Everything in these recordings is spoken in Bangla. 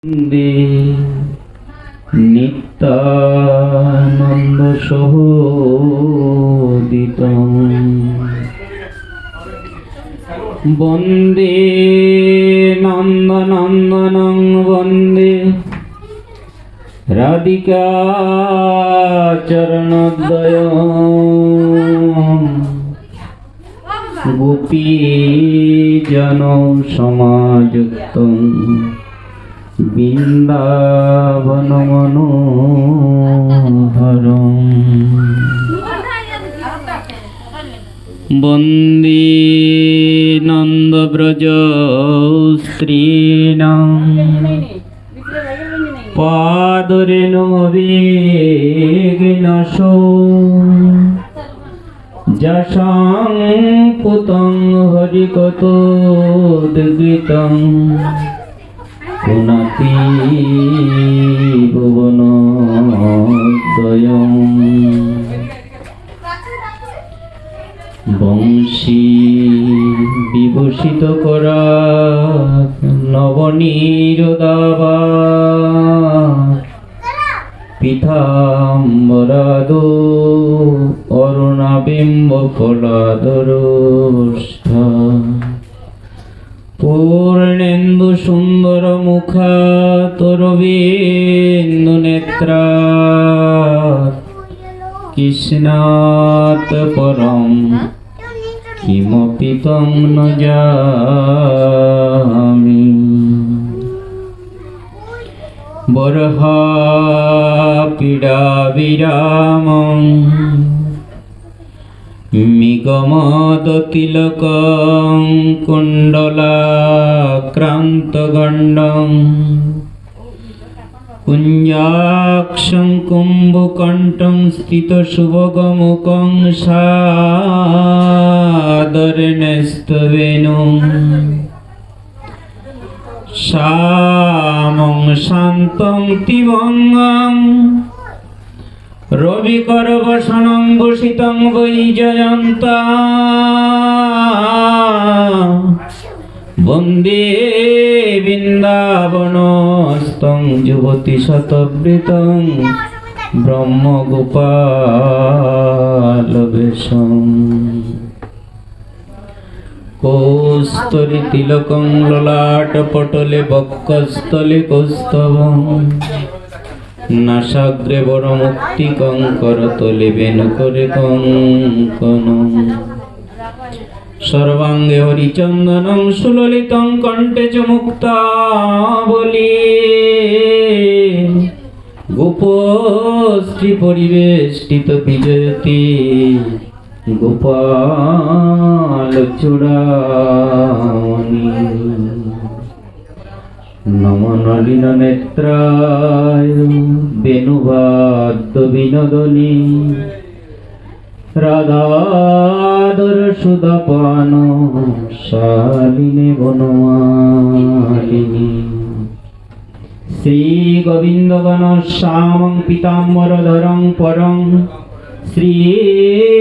বন্দে নিত্যানন্দ সহোদিতং বন্দে নন্দনন্দনং বন্দে রাধিকা চরণদ্বয়ং গোপীজন সমাযুক্তং বৃন্দাবন মনোহরম বন্দে নন্দব্রজ স্ত্রীণাং পাদরেণুবেগেন যশাং পুতং হরিকতোদ্গীতং পুনতি ভুবনোদয়ং বংশী বিভূষিত করা নবনীরদাবা পীতাম্বরাদো অরুণাবিম্ব ফলাদরোষ্ঠা পূর্ণেন্দু সুন্দর মুখা তরবিন্দু নেত্রা কৃষ্ণাৎ পরম কিমপি তং ন জামি বরহা পীড়া বিরামং মিগমদ তিলকং কুণ্ডলাক্রান্তগণ্ডং কুঞ্জাক্ষং কুম্ভকণ্ঠং স্থিতশুভগমুখং সাদরেণ স্তবেনুং শ্যামং শান্তং তিবঙ্গং রবিকরবসনং ভূষিতং বৈজয়ন্তা বন্দে বৃন্দাবনস্থং যুবতী শতবৃতং ব্রহ্মগোপালবেশং কৌস্তরী তিলকং ললাটপটলে বক্ষস্থলে কৌস্তবং নাসাগ্রে বড় মুক্তিকং করতলে বেণুকরে কঙ্কণং সর্বাঙ্গে হরিচন্দনং সুললিতং কণ্ঠে চ মুক্তাবলী গোপশ্রী পরিবেষ্টিত বিজয়তী গোপাল চূড়ামণি নম নলিন নেত্রায় বেণুবাদ্য বিনোদনী রাধাধর সুধাপান শালিনী বনমালিনী শ্রী গোবিন্দ গণ শ্যামং পীতাম্বরধরং পরং শ্রী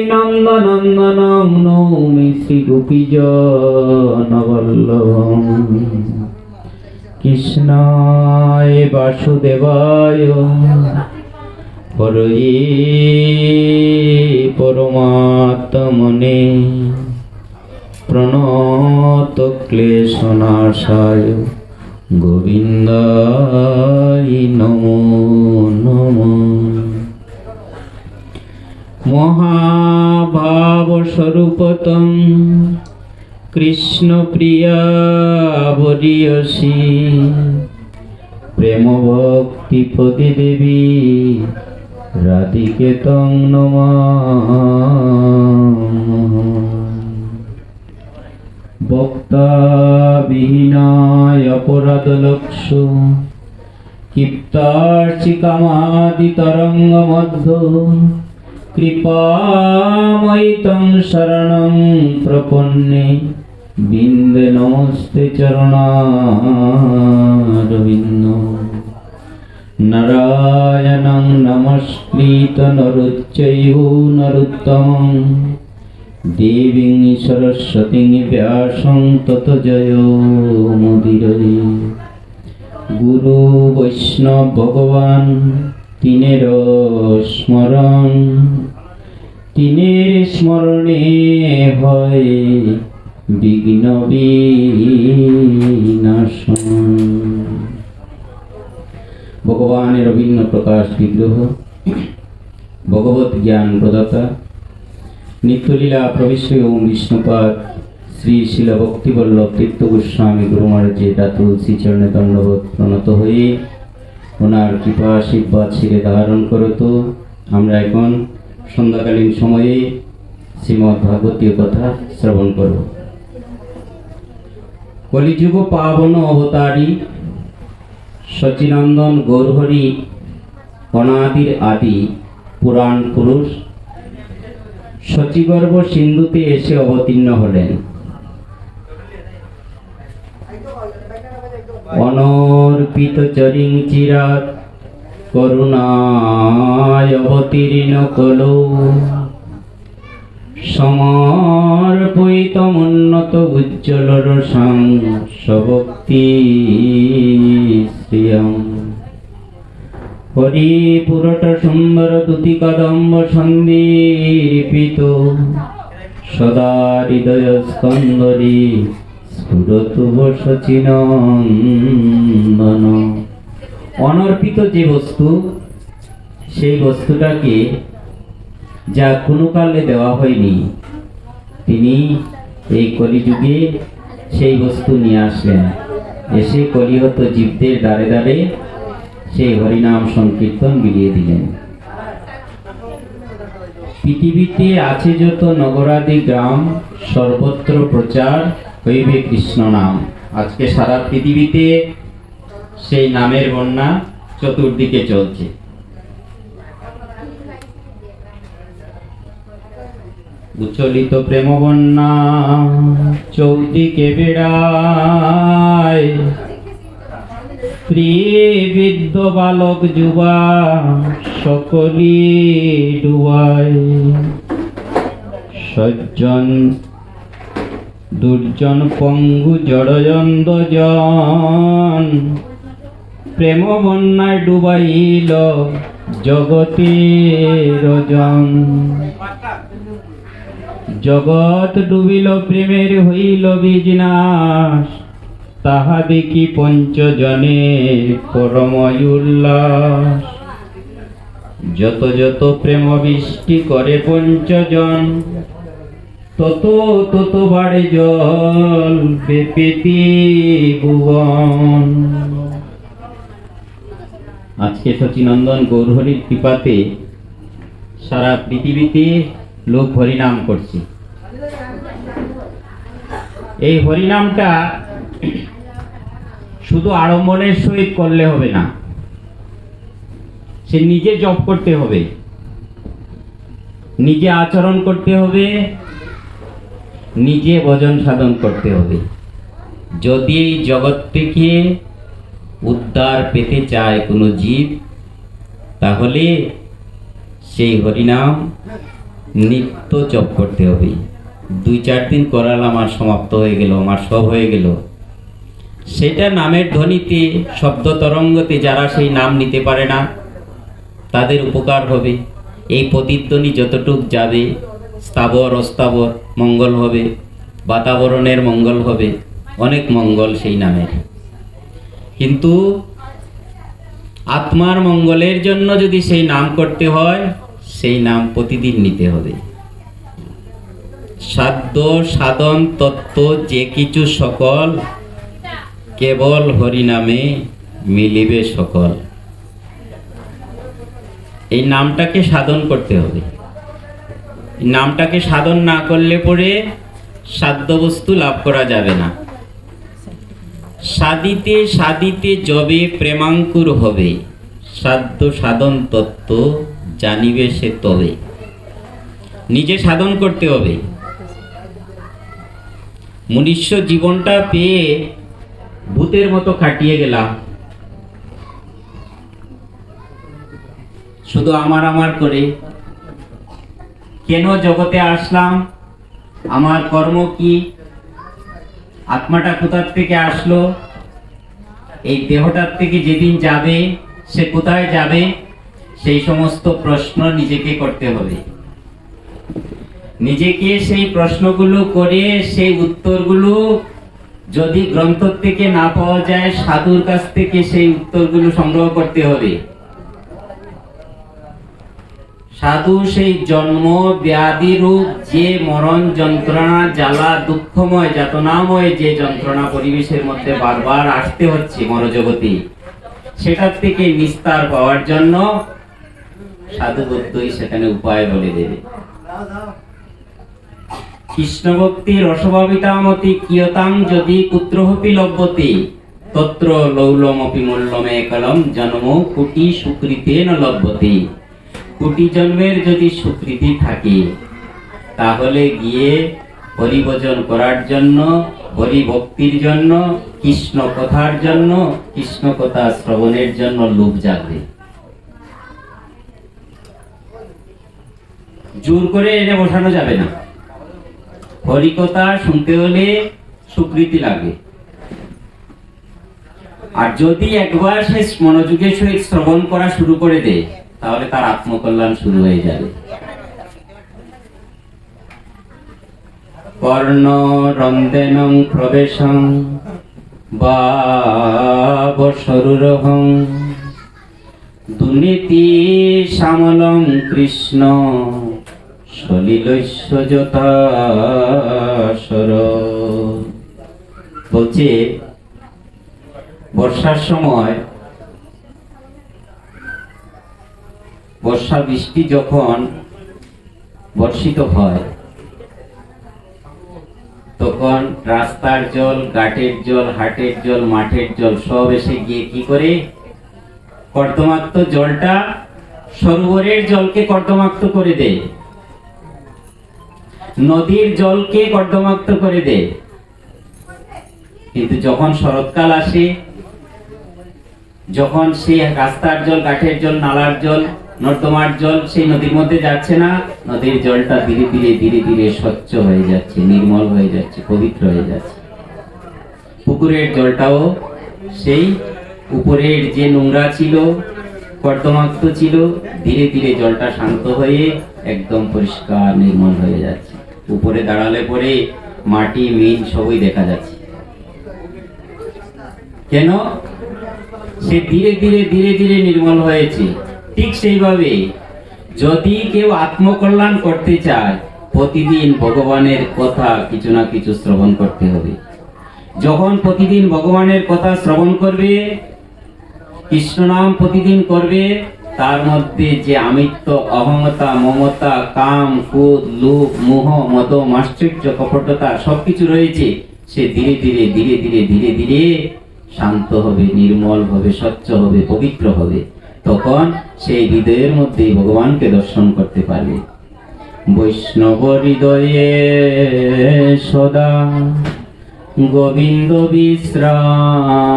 নন্দনন্দনং নৌমি শ্রী গোপীজন বল্লভং কৃষ্ণায় বাসুদেবায় হরে পরমাত্মনে প্রণত ক্লেশনাশায় গোবিন্দায় নমো নমঃ মহাভাব স্বরূপতং কৃষ্ণ প্রিয়া বরিয়সী প্রেম ভক্তি পদে দেবী রাধিকে তং নমামঃ বক্তা বিহীনায় অপরাধ লক্ষ ক্ষিপ্তার্চি কামাদি তরঙ্গ মধ্য কৃপাময়ি তং শরণং প্রপন্নে বিন্দে নমস্তে চরণারবিন্দ নারায়ণং নমস্কৃত নরুচ্চৈঃ নরোত্তমং দেবীং সরস্বতীং ব্যাসং তত জয় মুদিরে গুরু বৈষ্ণব ভগবান তিনের স্মরণ, তিনের স্মরণে হয় বিঘ্ন বিনাশন। ভগবানের অভিন্ন প্রকাশ বিগ্রহ, ভগবত জ্ঞান প্রদাতা, নিত্যলীলা প্রবিশ্য ওম বিষ্ণুপাদ শ্রী শিল ভক্তিবল্লভ তীর্থ গোস্বামী গুরু মহারাজের তুলসী চরণে দণ্ডবোধ প্রণত হয়ে ওনার কৃপা আশীর্বাদ শিরে ধারণ করত। আমরা এখন সন্ধ্যাকালীন সময়ে শ্রীমদ্ ভাগবতীয় কথা শ্রবণ করব। কলিযুগ পাবন অবতারী সচিনন্দন গৌরহরি অনাদির আদি পুরাণ পুরুষ শচীগর্ভ সিন্ধুতে এসে অবতীর্ণ হলেন। অনর্পিত চরিং চিরাত করুণায় অবতীর্ণ কলো, সমর্পিতমুন্নত উজ্জ্বল রসাং সভক্তি শ্রিয়ং। হরি পুরট সুন্দর দুতি কদম্ব সন্দীপিত, সদা হৃদয় স্কন্দরি স্ফুরতু শচীনন্দন। অনর্পিত যে বস্তু, সেই বস্তুটাকে যা কোনো কালে দেওয়া হয়নি, তিনি এই কলিযুগে সেই বস্তু নিয়ে আসলেন। এসে কলিহত জীবদের দ্বারে দ্বারে সেই হরিনাম সংকীর্তন বিলিয়ে দিলেন। পৃথিবীতে আছে যত নগরাদি গ্রাম, সর্বত্র প্রচার হইবে কৃষ্ণ নাম। আজকে সারা পৃথিবীতে সেই নামের বন্যা চতুর্দিকে চলছে। উচ্ছলিত প্রেম বন্যা চৌদিকে বেড়ায়, স্ত্রী বৃদ্ধ বালক যুবা সকলি ডুবায়। সজ্জন দুর্জন পঙ্গু জড়জন্দ জন, প্রেম বন্যায় ডুবাইল জগতের জন। জগৎ ডুবিল প্রেমের হইল বিজনাশ, তাহা দেখি পঞ্চজনের পরময় উল্লাস। যত যত প্রেম বৃষ্টি করে পঞ্চজন, তত তত বাড়ে জল বেপেতি ভুবন। আজকে সচিনন্দন গৌরহরির কৃপাতে সারা পৃথিবীতে লোক হরিনাম করছে। এই হরিনামটা শুধু আড়ম্বরের সহিত করলে হবে না, সে নিজে জপ করতে হবে, নিজে আচরণ করতে হবে, নিজে ভজন সাধন করতে হবে। যদি এই জগৎ থেকে উদ্ধার পেতে চায় কোনো জীব, তাহলে সেই হরিনাম নিত্য জপ করতে হবে। 2-4 দিন করালাম আর সমাপ্ত হয়ে গেল, আমার সব হয়ে গেল, সেটা নামের ধ্বনিতে শব্দ তরঙ্গতে যারা সেই নাম নিতে পারে না তাদের উপকার হবে। এই প্রতিধ্বনি যতটুক যাবে, স্থাবর অস্থাবর মঙ্গল হবে, বাতাবরণের মঙ্গল হবে, অনেক মঙ্গল সেই নামের। কিন্তু আত্মার মঙ্গলের জন্য যদি সেই নাম করতে হয়, সেই নাম প্রতিদিন নিতে হবে। সাধ্য সাধন তত্ত্ব যে কিছু সকল, কেবল হরিনামে মিলিবে সকল। এই নামটাকে সাধন করতে হবে। নামটাকে সাধন না করলে পরে সাধ্য বস্তু লাভ করা যাবে না। সাধিতে সাধিতে যবে প্রেমাঙ্কুর হবে, সাধ্য সাধন তত্ত্ব জানিবে সে তবে। নিজে সাধন করতে হবে। মনুষ্য জীবনটা পেয়ে ভূতের মতো কাটিয়ে গেলাম, শুধু আমার আমার করে। কেন জগতে আসলাম, আমার কর্ম কি, আত্মাটা কোথা থেকে আসলো, এই দেহটার থেকে যেদিন যাবে সে কোথায় যাবে, সেই সমস্ত প্রশ্ন নিজেকে করতে হবে। নিজেকে সেই প্রশ্নগুলো করে সেই উত্তরগুলো যদি গ্রন্থ থেকে না পাওয়া যায়, সাধুর কাছ থেকে সেই উত্তরগুলো সংগ্রহ করতে হবে। সাধু সেই জন্ম ব্যাধি রূপ যে মরণ যন্ত্রণা, জ্বালা, দুঃখময়, যাতনাময় যে যন্ত্রণা পরিবেশের মধ্যে বারবার আসতে হচ্ছে মরজগতে, সেটার থেকে নিস্তার পাওয়ার জন্য সাধু ভক্তই সেখানে উপায় বলে দেবে। কৃষ্ণ ভক্তি রসভাবিতামতি কিয়তাং যদি পুত্রহপি লভ্যতে তত্র লৌলমপি মূল্যমে কলম জন্ম কোটি সুকৃতেন লভ্যতে। কোটি জন্মের যদি সুকৃতি থাকে তাহলে গিয়ে হরিভজন করার জন্য, হরি ভক্তির জন্য, কৃষ্ণ কথার জন্য, কৃষ্ণ কথা শ্রবণের জন্য লোভ জাগবে। জোর করে এনে বসানো যাবে না। হরিকথা শুনতে হলে সুকৃতি লাগে। আর যদি একবার সে মনোযোগের সহিত শ্রবণ করা শুরু করে দেয় তাহলে তার আত্মকল্যাণ শুরু হয়ে যাবে। কর্ণ রন্দেনং প্রবেশং বাবসরুরহং দুর্নীতি শ্যামলং কৃষ্ণ সলিলস্য যথাসর। বলছে বর্ষার সময়, বর্ষা বৃষ্টি যখন বর্ষিত হয় তখন রাস্তার জল, ঘাটের জল, হাটের জল, মাঠের জল সব এসে গিয়ে কি করে কর্দমাক্ত জলটা সরোবরের জলকে কর্দমাক্ত করে দেয়, নদীর জলকে কর্দমাক্ত করে দেয়। কিন্তু যখন শরৎকাল আসে, যখন সেই রাস্তার জল, ঘাটের জল, নালার জল, নর্দমার জল সেই নদীর মধ্যে যাচ্ছে না, নদীর জলটা ধীরে ধীরে ধীরে ধীরে স্বচ্ছ হয়ে যাচ্ছে, নির্মল হয়ে যাচ্ছে, পবিত্র হয়ে যাচ্ছে। পুকুরের জলটাও সেই উপরের যে নোংরা ছিল, কর্দমাক্ত ছিল, ধীরে ধীরে জলটা শান্ত হয়ে একদম পরিষ্কার নির্মল হয়ে যাচ্ছে। উপরে দাঁড়ালে পরে মাটি, মিন সবই দেখা যাচ্ছে। কেন? সে ধীরে ধীরে ধীরে ধীরে নির্মল হয়েছে। ঠিক সেইভাবে যদি কেউ আত্মকল্যাণ করতে চায়, প্রতিদিন ভগবানের কথা কিছু না কিছু শ্রবণ করতে হবে। যখন প্রতিদিন ভগবানের কথা শ্রবণ করবে, কৃষ্ণ নাম প্রতিদিন করবে, তার মধ্যে যে আমিত্ব, অহংতা, মমতা, কাম, ক্রোধ, লোভ, মোহ, মদ, মাশ্চর্য, কপটতা সবকিছু রয়েছে, সে ধীরে ধীরে ধীরে ধীরে ধীরে ধীরে শান্ত হবে, নির্মল হবে, স্বচ্ছ হবে, পবিত্র হবে। তখন সেই হৃদয়ের মধ্যেই ভগবানকে দর্শন করতে পারবে। বৈষ্ণব হৃদয়ে সদা গোবিন্দ বিশ্রাম,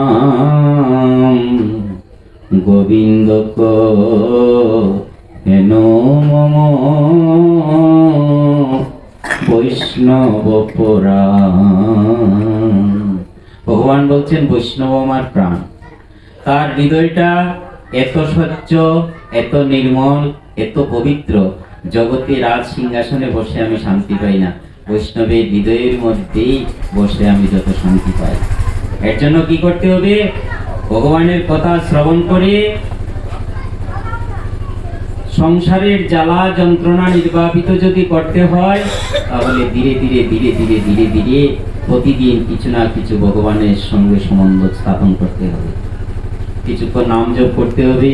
গোবিন্দ হেন মম বৈষ্ণব পরাণ। ভগবান বলছেন বৈষ্ণব আমার প্রাণ। তার হৃদয়টা এত স্বচ্ছ, এত নির্মল, এত পবিত্র, জগতে রাজ সিংহাসনে বসে আমি শান্তি পাই না, বৈষ্ণবের হৃদয়ের মধ্যেই বসে আমি যত শান্তি পাই। এর জন্য কি করতে হবে? ভগবানের কথা শ্রবণ করে সংসারের জ্বালা যন্ত্রণা নির্বাপিত যদি করতে হয়, তাহলে ধীরে ধীরে ধীরে ধীরে ধীরে ধীরে প্রতিদিন কিছু না কিছু ভগবানের সঙ্গে সম্বন্ধ স্থাপন করতে হবে। কিছুক্ষণ নাম জপ করতে হবে,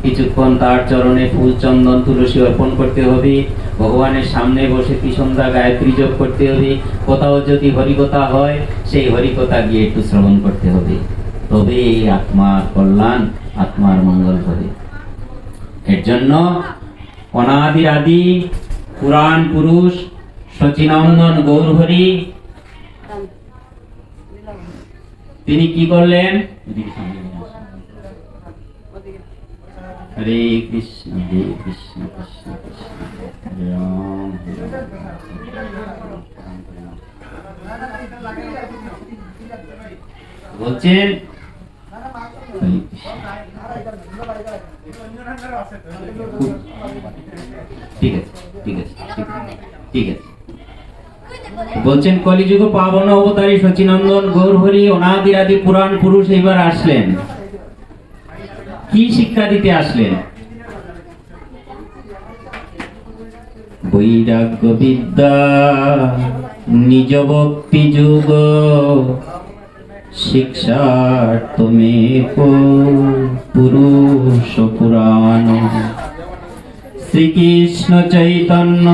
কিছুক্ষণ তার চরণে ফুল, চন্দন, তুলসী অর্পণ করতে হবে, ভগবানের সামনে বসে ত্রিসন্ধ্যা গায়ত্রী জপ করতে হবে। কোথাও যদি হরিকথা হয়, সেই হরিকথা গিয়ে একটু শ্রবণ করতে হবে, তবে আত্মার কল্যাণ, আত্মার মঙ্গল হবে। এর জন্য অনাদির আদি পুরাণ পুরুষ সচিনন্দন গৌরহরি তিনি কি করলেন? হরে কৃষ্ণ হরে কৃষ্ণ কৃষ্ণ কৃষ্ণ হরে রাম হরে রাম। বলছেন ঠিক আছে, ঠিক আছে, ঠিক আছে। বলছেন কলিযুগ পাবন অবতারী সচিনন্দন গৌর হরি অনাদিরাদি পুরাণ পুরুষ এইবার আসলেন। কি শিক্ষা দিতে আসলেন? বৈরাগ্য বিদ্যা নিজ ভক্তি যুগ শিক্ষার তুমি পুরুষ পুরাণ শ্রীকৃষ্ণ চৈতন্য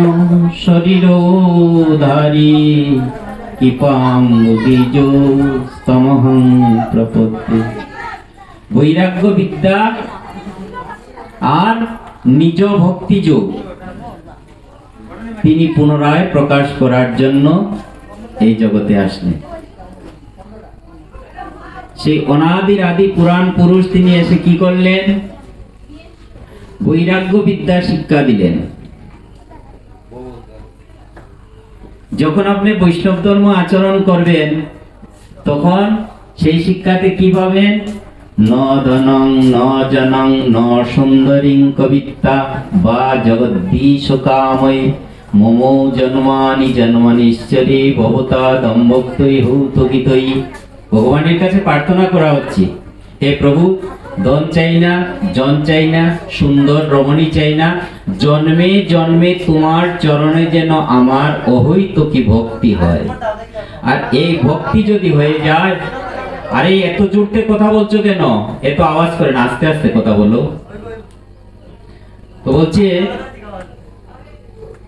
শরীরধারী কৃপাম বীজ স্তমহং প্রপদ্যে। বৈরাগ্য বিদ্যা আর নিজ ভক্তি যোগ তিনি পুনরায় প্রকাশ করার জন্য এই জগতে আসলেন। সেই অনাদির আদি পুরাণ পুরুষ তিনি এসে কি করলেন? বৈরাগ্য বিদ্যা শিক্ষা দিলেন। যখন আপনি বৈষ্ণব ধর্ম আচরণ করবেন তখন সেই শিক্ষাতে কি পাবেন? ন ধনং ন জনং ন সুন্দরীং কবিত্তা বা জগদ্দীশ কাময় মম জন্মানি জন্মনিশ্চরে ভবতা দম্ভক্তই হৌতকিতই। ভগবানের কাছে প্রার্থনা করা হচ্ছে, হে প্রভু, ধন চাই না, জন চাই না, সুন্দর রমণী চাই না, জন্মে জন্মে তোমার চরণে যেন আমার অহৈতুকী ভক্তি হয়। আর এই ভক্তি যদি হয়ে যায়, আরে এত জোরতে কথা বলছো কেন? এত আওয়াজ করে না, আস্তে আস্তে কথা বলো। তো বলছে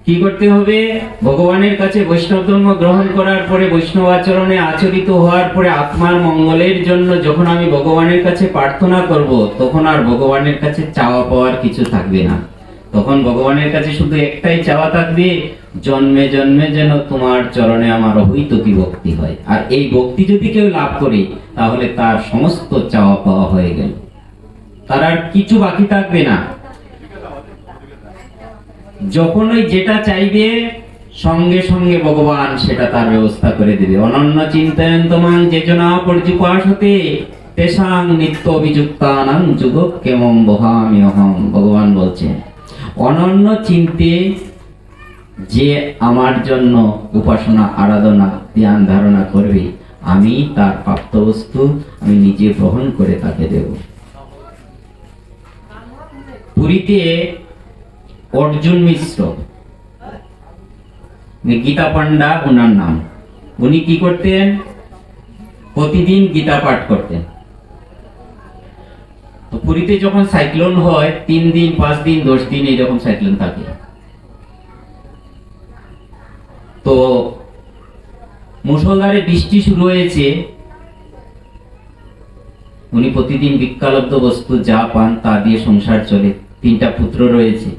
কি করতে হবে? ভগবানের কাছে বৈষ্ণব ধর্ম গ্রহণ করার পরে, বৈষ্ণব আচরণে আচরিত হওয়ার পরে, আত্মার মঙ্গলের জন্য যখন আমি ভগবানের কাছে প্রার্থনা করব, তখন আর ভগবানের কাছে চাওয়া পাওয়ার কিছু থাকবে না। তখন ভগবানের কাছে শুধু একটাই চাওয়া থাকবে, জন্মে জন্মে যেন তোমার চরণে আমার অহৈতুকী ভক্তি হয়। আর এই ভক্তি যদি কেউ লাভ করে, তাহলে তার সমস্ত চাওয়া পাওয়া হয়ে গেল, তার আর কিছু বাকি থাকবে না। যখন ওই যেটা চাইবে, সঙ্গে সঙ্গে ভগবান সেটা তার ব্যবস্থা করে দিবে। অনন্য চিন্তয়ন্তমাং যেজনা পর্যুপাসতে তেষাং নিত্য অভিযুক্তানাং যুগক কেমং বহামি অহং। ভগবান বলছেন, অনন্য চিন্তে যে আমার জন্য উপাসনা আরাধনা ধ্যান ধারণা করবে, আমি তার প্রাপ্ত বস্তু আমি নিজে গ্রহণ করে তাকে দেব। পুরীতে অর্জুন মিশ্র, গীতা পান্ডা ওনার নাম, উনি কি করতেন? প্রতিদিন গীতা পাঠ করতেন। তো পুরীতে যখন সাইক্লোন হয়, 3 দিন 5 দিন 10 দিন এইরকম সাইক্লোন থাকে। তো মুষলধারে বৃষ্টি শুরু হয়েছে, উনি প্রতিদিন ভিক্ষালব্ধ বস্তু যা পান তা দিয়ে সংসার চলে, 3টা পুত্র রয়েছে।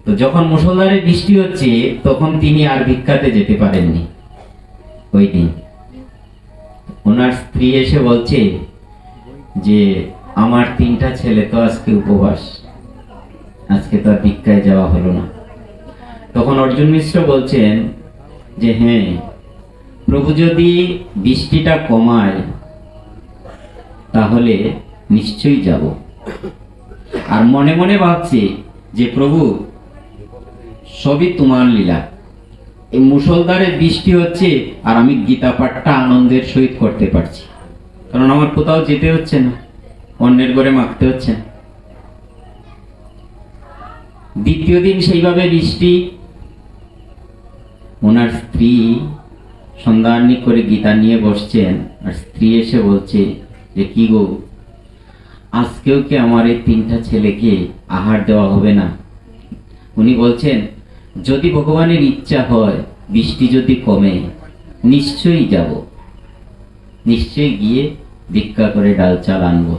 তো যখন মুষলধারে বৃষ্টি হচ্ছে, তখন তিনি আর ভিক্ষাতে যেতে পারেননি। ওই দিন ওনার স্ত্রী এসে বলছে যে আমার 3টা ছেলে তো আজকে উপবাস, আজকে তো আর ভিক্ষায় যাওয়া হলো না। তখন অর্জুন মিশ্র বলছেন যে হ্যাঁ, প্রভু যদি বৃষ্টিটা কমায় তাহলে নিশ্চয়ই যাব। আর মনে মনে ভাবছে যে প্রভু, সবই তোমার লীলা। এই মুষলধারে বৃষ্টি হচ্ছে আর আমি গীতা পাঠটা আনন্দের সহিত করতে পারছি, কারণ আমার কোথাও যেতে হচ্ছে না, অন্যের ঘরে মাখতে হচ্ছে না। দ্বিতীয় দিন সেইভাবে বৃষ্টি, ওনার স্ত্রী সন্ধ্যান্নি করে গীতা নিয়ে বসছেন, আর স্ত্রী এসে বলছে যে কি গো, আজকেও কি আমার এই 3টা ছেলেকে আহার দেওয়া হবে না? উনি বলছেন, যদি ভগবানের ইচ্ছা হয়, বৃষ্টি যদি কমে, নিশ্চয়ই যাব, নিশ্চয়ই গিয়ে ভিক্ষা করে ডাল চাল আনবো।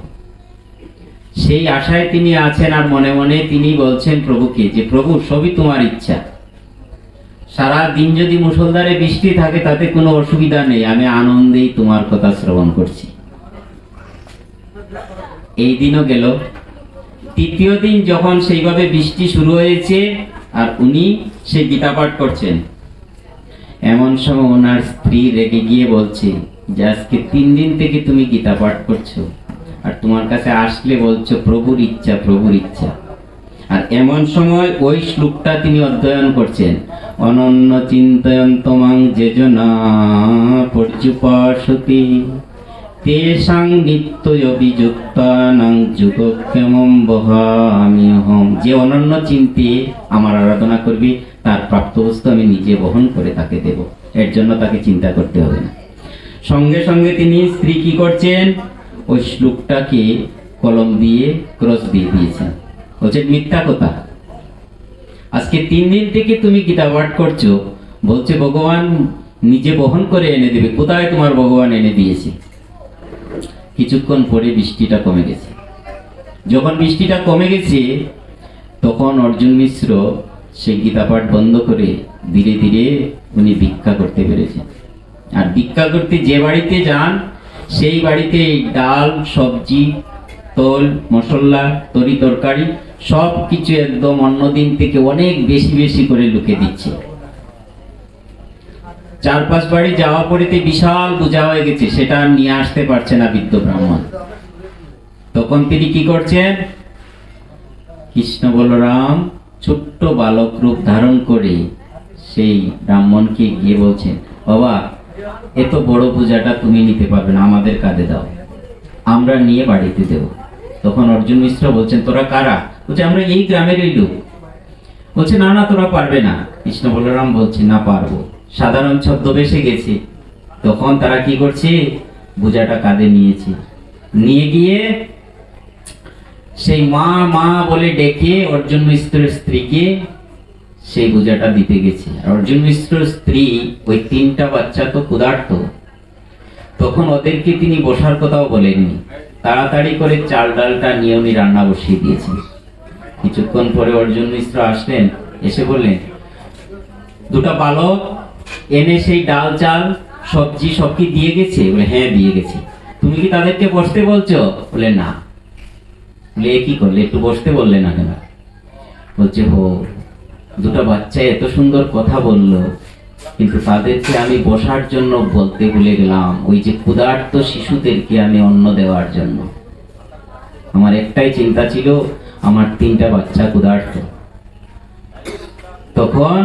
সেই আশায় তিনি আছেন। আর মনে মনে তিনি বলছেন প্রভুকে যে প্রভু, সবই তোমার ইচ্ছা। সারা দিন যদি মুষলধারে বৃষ্টি থাকে তাতে কোনো অসুবিধা নেই, আমি আনন্দেই তোমার কথা শ্রবণ করছি। এই দিনও গেল। তৃতীয় দিন যখন সেইভাবে বৃষ্টি শুরু হয়েছে আর উনি সে গীতা পাঠ করছেন, এমন সময় ওনার স্ত্রী রেগে গিয়ে বলছে যে আজকে 3 দিন থেকে তুমি গীতা পাঠ করছো, আর তোমার কাছে আসলে বলছো প্রভুর ইচ্ছা, প্রভুর ইচ্ছা। আর এমন সময় ওই শ্লোকটা তিনি অধ্যয়ন করছেন, অনন্য চিন্তয়ন্ত মাং যেজনা পর্যুপাসতি তেষাং নিত্য অভিযুক্তানাং যুগক্ষেমং বহাম্যহম। যে অনন্য চিন্তে আমার আরাধনা করবে তার প্রাপ্তবস্তু আমি নিজে বহন করে তাকে দেব, এর জন্য তাকে চিন্তা করতে হবে না। সঙ্গে সঙ্গে তিনি স্ত্রী কি করছেন, ওই শ্লোকটাকে কলম দিয়ে ক্রস দিয়ে দিয়েছেন। বলছে মিথ্যা কথা, আজকে 3 দিন থেকে তুমি গীতা পাঠ করছো, বলছে ভগবান নিজে বহন করে এনে দেবে। কোথায় তোমার ভগবান এনে দিয়েছে? কিছুক্ষণ পরে বৃষ্টিটা কমে গেছে। যখন বৃষ্টিটা কমে গেছে তখন অর্জুন মিশ্র সেই গীতা পাঠ বন্ধ করে ধীরে ধীরে উনি ভিক্ষা করতে পেরেছেন। আর ভিক্ষা করতে যে বাড়িতে যান সেই বাড়িতে ডাল, সবজি, তেল, মশলা, তরি তরকারি সব কিছু একদম অন্যদিন থেকে অনেক বেশি বেশি করে লুকে দিচ্ছে। 4-5 বাড়ি যাওয়া পরেতে বিশাল বোঝা হয়ে গেছে, সেটা আর নিয়ে আসতে পারছে না বৃদ্ধ ব্রাহ্মণ। তখন তিনি কি করছেন, কৃষ্ণ বলরাম ছোট্ট বালক রূপ ধারণ করে সেই ব্রাহ্মণকে গিয়ে বলছেন, বাবা এত বড় পূজাটা তুমি নিতে পারবে না, আমাদের কাঁধে দাও, আমরা নিয়ে বাড়িতে দেব। তখন অর্জুন মিশ্র বলছেন, তোরা কারা? বলছে আমরা এই গ্রামেরই লোক। বলছে না না তোরা পারবে না। কৃষ্ণ বলরাম বলছে না পারবো। সাধারণ ছদ্মবেশে গেছে। তখন তারা কি করছে, বোঝাটা কাঁধে নিয়েছে, নিয়ে গিয়ে সেই মা মা বলে ডেকে অর্জুন মিশ্রের স্ত্রীকে সেই বোঝাটা দিতে গেছে। আর অর্জুন মিশ্রের স্ত্রী ওই 3টা বাচ্চা তো ক্ষুধার্ত, তখন ওদেরকে তিনি বসার কথাও বলেননি, তাড়াতাড়ি করে চাল ডালটা নিয়ে উনি রান্না বসিয়ে দিয়েছেন। কিছুক্ষণ পরে অর্জুন মিশ্র আসলেন, এসে বললেন, 2টা বালক এনে সেই ডাল চাল সবজি সব কি দিয়ে গেছে? বলে হ্যাঁ দিয়ে গেছে। তুমি কি তাদেরকে বসতে বলছো? বলে না। বলে কি করলে, একটু বসতে বললে না কেন? বলছে হো, 2টা বাচ্চা এত সুন্দর কথা বললো, কিন্তু তাদেরকে আমি বসার জন্য বলতে ভুলে গেলাম, ওই যে ক্ষুধার্ত শিশুদেরকে আমি অন্ন দেওয়ার জন্য। আমার একটাই চিন্তা ছিল, আমার 3টা বাচ্চা ক্ষুধার্ত। তখন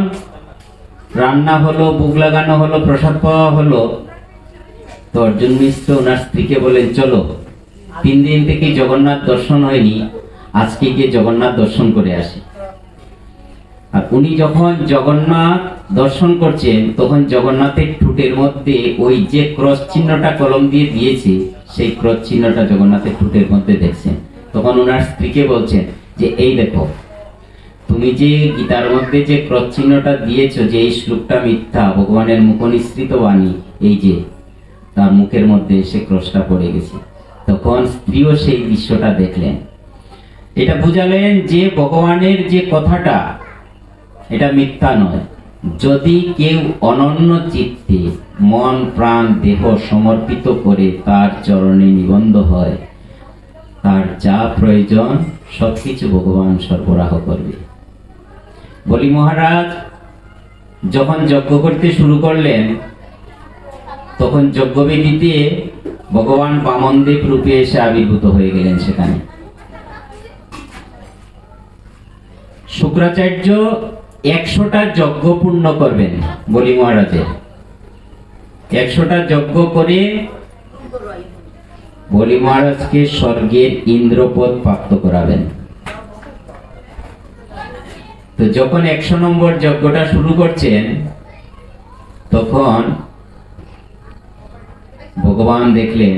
রান্না হলো, বুক লাগানো হলো, প্রসাদ পাওয়া হলো। তো অর্জুন মিশ্র ওনার স্ত্রীকে বলেন, চলো 3 দিন থেকে জগন্নাথ দর্শন হয়নি, আজকে গিয়ে জগন্নাথ দর্শন করে আসি। আর উনি যখন জগন্নাথ দর্শন করছেন তখন জগন্নাথের ঠোঁটের মধ্যে ওই যে ক্রস চিহ্নটা কলম দিয়ে দিয়েছে, সেই ক্রস চিহ্নটা জগন্নাথের ঠোঁটের মধ্যে দেখছেন। তখন ওনার স্ত্রীকে বলছেন যে এই দেখো, তুমি যে গীতার মধ্যে যে ক্রস চিহ্নটা দিয়েছো, যে এই শ্লোকটা মিথ্যা, ভগবানের মুখনিসৃত বাণী, এই যে তার মুখের মধ্যে সে ক্রসটা পড়ে গেছে। তখন স্ত্রীও সেই দৃশ্যটা দেখলেন, এটা বুঝালেন যে ভগবানের যে কথাটা এটা মিথ্যা নয়। যদি কেউ অনন্য চিত্তে মন প্রাণ দেহ সমর্পিত করে তার চরণে নিবন্ধ হয়, তার যা প্রয়োজন সবকিছু ভগবান সরবরাহ করবে। বলি মহারাজ যখন যজ্ঞ করতে শুরু করলেন, তখন যজ্ঞবেদীতে ভগবান বামনদেব রূপে এসে আবির্ভূত হয়ে গেলেন। সেখানে শুক্রাচার্য 100টা যজ্ঞ পূর্ণ করবেন বলি মহারাজের। 100টা যজ্ঞ করে বলি মহারাজকে স্বর্গের ইন্দ্রপদ প্রাপ্ত করাবেন। তো যখন 100 নম্বর যজ্ঞটা শুরু করছেন, তখন ভগবান দেখলেন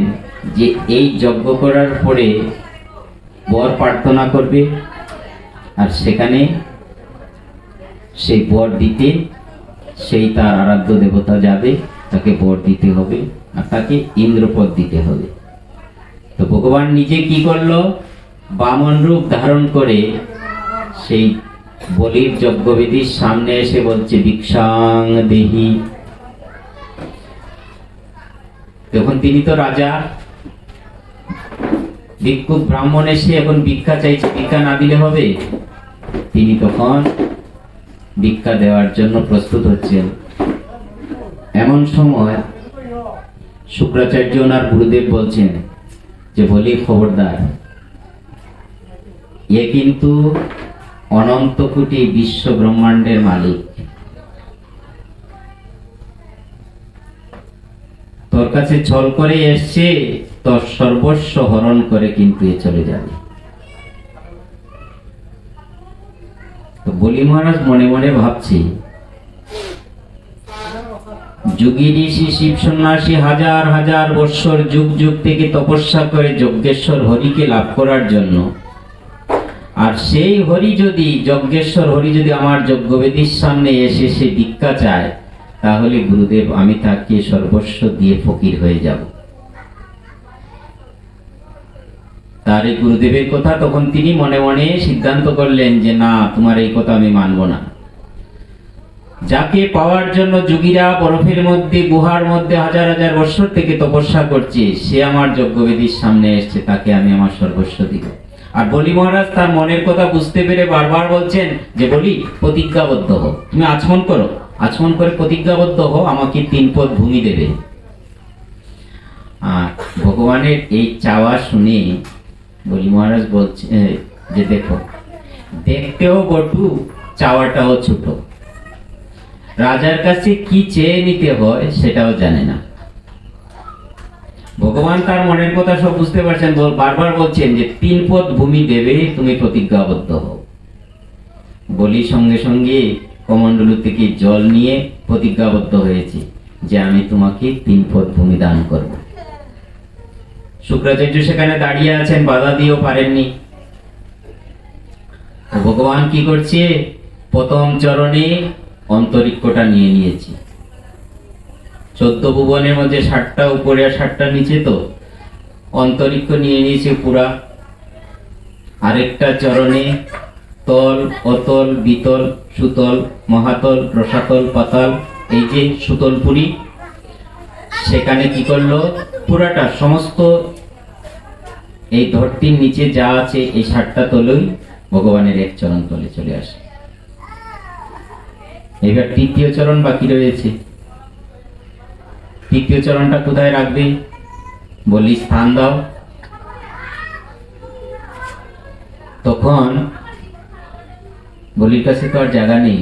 যে এই যজ্ঞ করার পরে বর প্রার্থনা করবে, আর সেখানে সেই বর দিতে সেই তার আরাধ্য দেবতা যাবে, তাকে বর দিতে হবে আর তাকে ইন্দ্রপদ দিতে হবে। তো ভগবান নিজে কি করলো, বামন রূপ ধারণ করে সেই বলির যজ্ঞবেদীর সামনে এসে বলছে ভিক্ষাং দেহি। তখন তিনি তো রাজা, ভিক্ষুক ব্রাহ্মণ এসে এখন ভিক্ষা চাইছে, ভিক্ষা না দিলে হবে? তিনি তখন ভিক্ষা দেওয়ার জন্য প্রস্তুত হচ্ছেন। এমন সময় শুক্রাচার্য ওনার গুরুদেব বলছেন যে বলি খবরদার, এ কিন্তু অনন্ত কোটি বিশ্ব ব্রহ্মাণ্ডের মালিক, তোর কাছে ছল করে এসছে, তোর সর্বস্ব হরণ করে কিন্তু এ চলে যাবে। তো বলি মহারাজ মনে মনে ভাবছি, যোগী ঋষি শিব সন্ন্যাসী হাজার হাজার বৎসর যুগ যুগ থেকে তপস্যা করে যজ্ঞেশ্বর হরিকে লাভ করার জন্য, আর সেই হরি যদি, যজ্ঞেশ্বর হরি যদি আমার যজ্ঞবেদীর সামনে এসে সে ভিক্ষা চায়, তাহলে গুরুদেব আমি তাকে সর্বস্ব দিয়ে ফকির হয়ে যাব। তার এই গুরুদেবের কথা, তখন তিনি মনে মনে সিদ্ধান্ত করলেন যে না, তোমার এই কথা আমি মানব না। যাকে পাওয়ার জন্য যোগীরা বরফের মধ্যে, গুহার মধ্যে হাজার হাজার বছর থেকে তপস্যা করছে, সে আমার যজ্ঞবেদীর সামনে এসছে, তাকে আমি আমার সর্বস্ব দিব। আর বলি মহারাজ তার মনের কথা বুঝতে পেরে বারবার বলছেন যে বলি প্রতিজ্ঞাবদ্ধ হও, তুমি আচমন করো, আচমন করে প্রতিজ্ঞাবদ্ধ হও, আমাকে 3 পদ ভূমি দেবে। আর ভগবানের এই চাওয়া শুনে বলি মহারাজ বলছে যে দেখো, দেখতেও বটু, চাওয়াটাও ছোট, রাজার কাছে কি চেয়ে নিতে হয় সেটাও জানে না। ভগবান তার মনের কথা সব বুঝতে পারছেন, বারবার বলছেন যে 3 পদ ভূমি দেবে, তুমি প্রতিজ্ঞাবদ্ধ হও। বলি সঙ্গে সঙ্গে কমণ্ডলু থেকে জল নিয়ে প্রতিজ্ঞাবদ্ধ হয়েছে যে আমি তোমাকে 3 পদ ভূমি দান করব। শুক্রাচার্য সেখানে দাঁড়িয়ে আছেন, বাধা দিয়েও পারেননি। ভগবান কি করছে, প্রথম চরণে অন্তরিক্ষটা নিয়ে নিয়েছি। 14 ভুবনের মধ্যে 7টা উপরে আর 7টা নিচে, তো অন্তরিক্ষ নিয়ে নিয়েছে পুরা। আরেকটা চরণে তল, অতল, বিতল, সুতল, মহাতল, রসাতল, পাতাল, এই যে সুতলপুরী, সেখানে কি করলো, পুরাটা সমস্ত এই ধরতির নিচে যা আছে এই 7টা তলই ভগবানের এক চরণ তলে চলে আসে। এবার 3য় চরণ বাকি রয়েছে। 3য় চরণটা কোথায় রাখবে? বলি স্থান দাও। তখন বলির কাছে তো আর জায়গা নেই,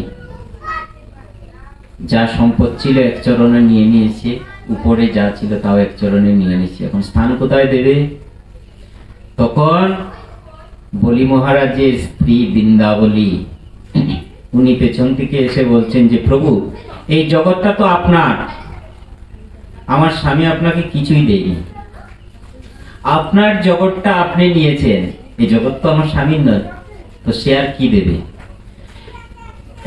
যা সম্পদ ছিল এক চরণে নিয়ে নিয়েছে, উপরে যা ছিল তাও এক চরণে নিয়ে নিয়েছে, এখন স্থান কোথায় দেবে? তখন বলি মহারাজের স্ত্রী বৃন্দাবলী উনি পেছন থেকে এসে বলছেন যে প্রভু, এই জগৎটা তো আপনার, আমার স্বামী আপনাকে কিছুই দেয়নি, আপনার জগৎটা আপনি নিয়েছেন, এই জগৎ তো আমার স্বামীর নয়, তো সে আর কি দেবে?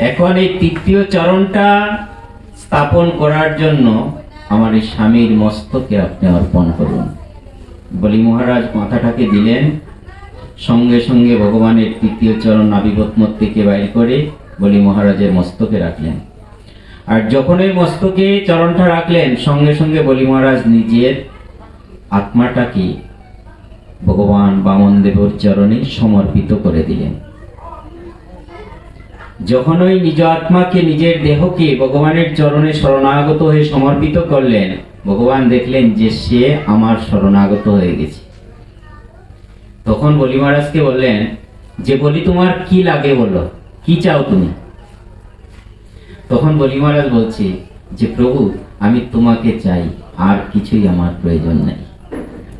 এখন এই 3য় চরণটা স্থাপন করার জন্য আমার এই স্বামীর মস্তকে আপনি অর্পণ করুন। বলি মহারাজ মাথাটাকে দিলেন, সঙ্গে সঙ্গে ভগবানের 3য় চরণ নাভিপদ্ম থেকে বাইর করে বলি মহারাজের মস্তকে রাখলেন। আর যখন এই মস্তকে চরণটা রাখলেন, সঙ্গে সঙ্গে বলি মহারাজ নিজের আত্মাটাকে ভগবান বামনদেবের চরণে সমর্পিত করে দিলেন। যখন ওই নিজ আত্মাকে, নিজের দেহকে ভগবানের চরণে শরণাগত হয়ে সমর্পিত করলেন, ভগবান দেখলেন যে সে আমার শরণাগত হয়ে গেছে। তখন বলি মহারাজকে বললেন যে বলি তোমার কি লাগে, বলো কি চাও তুমি? তখন বলি মহারাজ বলছে যে প্রভু, আমি তোমাকে চাই, আর কিছুই আমার প্রয়োজন নেই।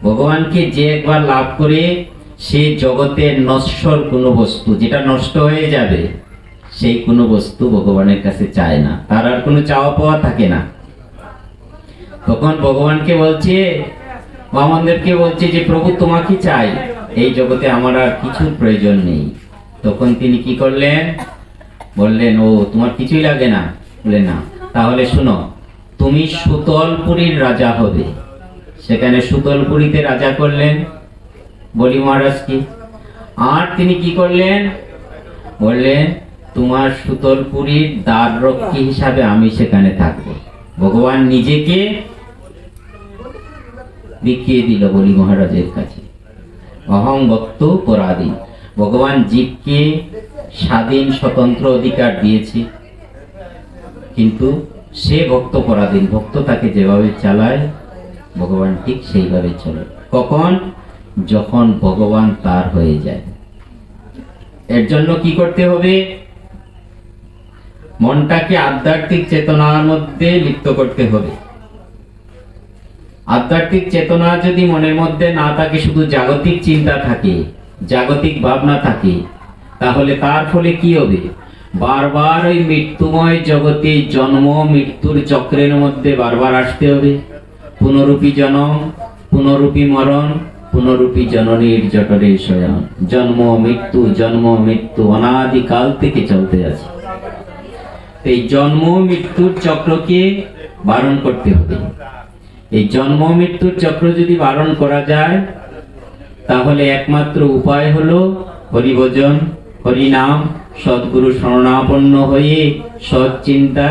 ভগবানকে যে একবার লাভ করে, সে জগতের নশ্বর কোনো বস্তু, যেটা নষ্ট হয়ে যাবে, সেই কোনো বস্তু ভগবানের কাছে চায় না, তার আর কোনো চাওয়া পাওয়া থাকে না। তখন ভগবানকে বলছে, বামনদেবকে বলছে যে প্রভু তোমাকে চাই, এই জগতে আমার আর কিছুর প্রয়োজন নেই। তখন তিনি কি করলেন, বললেন ও তোমার কিছুই লাগে না? বলে না, তাহলে শুনো, তুমি সুতলপুরীর রাজা হবে। সেখানে সুতলপুরীতে রাজা করলেন বলি মহারাজকে। আর তিনি কি করলেন, বললেন তোমার সুতলপুরীর দ্বাররক্ষী হিসাবে আমি সেখানে থাকবো। ভগবান নিজেকে দেখিয়ে দিল বলি মহারাজের কাছে, অহং ভক্ত পরাধীন। ভগবান জীবকে স্বাধীন স্বতন্ত্র অধিকার দিয়েছে, কিন্তু সে ভক্ত পরাধীন। ভক্ত তাকে যেভাবে চালায়, ভগবান ঠিক সেইভাবে চলে। কখন? যখন ভগবান তার হয়ে যায়। এর জন্য কি করতে হবে? মনটাকে আধ্যাত্মিক চেতনার মধ্যে লিপ্ত করতে হবে। আধ্যাত্মিক চেতনা যদি মনের মধ্যে না থাকে, শুধু জাগতিক চিন্তা থাকে, জাগতিক ভাবনা থাকে, তাহলে তার ফলে কি হবে? বারবার ওই মৃত্যুময় জগতে জন্ম মৃত্যুর চক্রের মধ্যে বারবার আসতে হবে। পুনরূপী জন্ম, পুনরূপী মরণ, পুনরূপী জননীর জঠরে শয়ন। জন্ম মৃত্যু অনাদিকাল থেকে চলতে আছে। এই জন্ম মৃত্যুর চক্রকে বারণ করতে হবে। এই জন্ম মৃত্যুর চক্র যদি বারণ করা যায়, তাহলে একমাত্র উপায় হলো হরিভজন, হরিনাম, সদ্গুরু শরণাপন্ন হয়ে সৎ চিন্তা,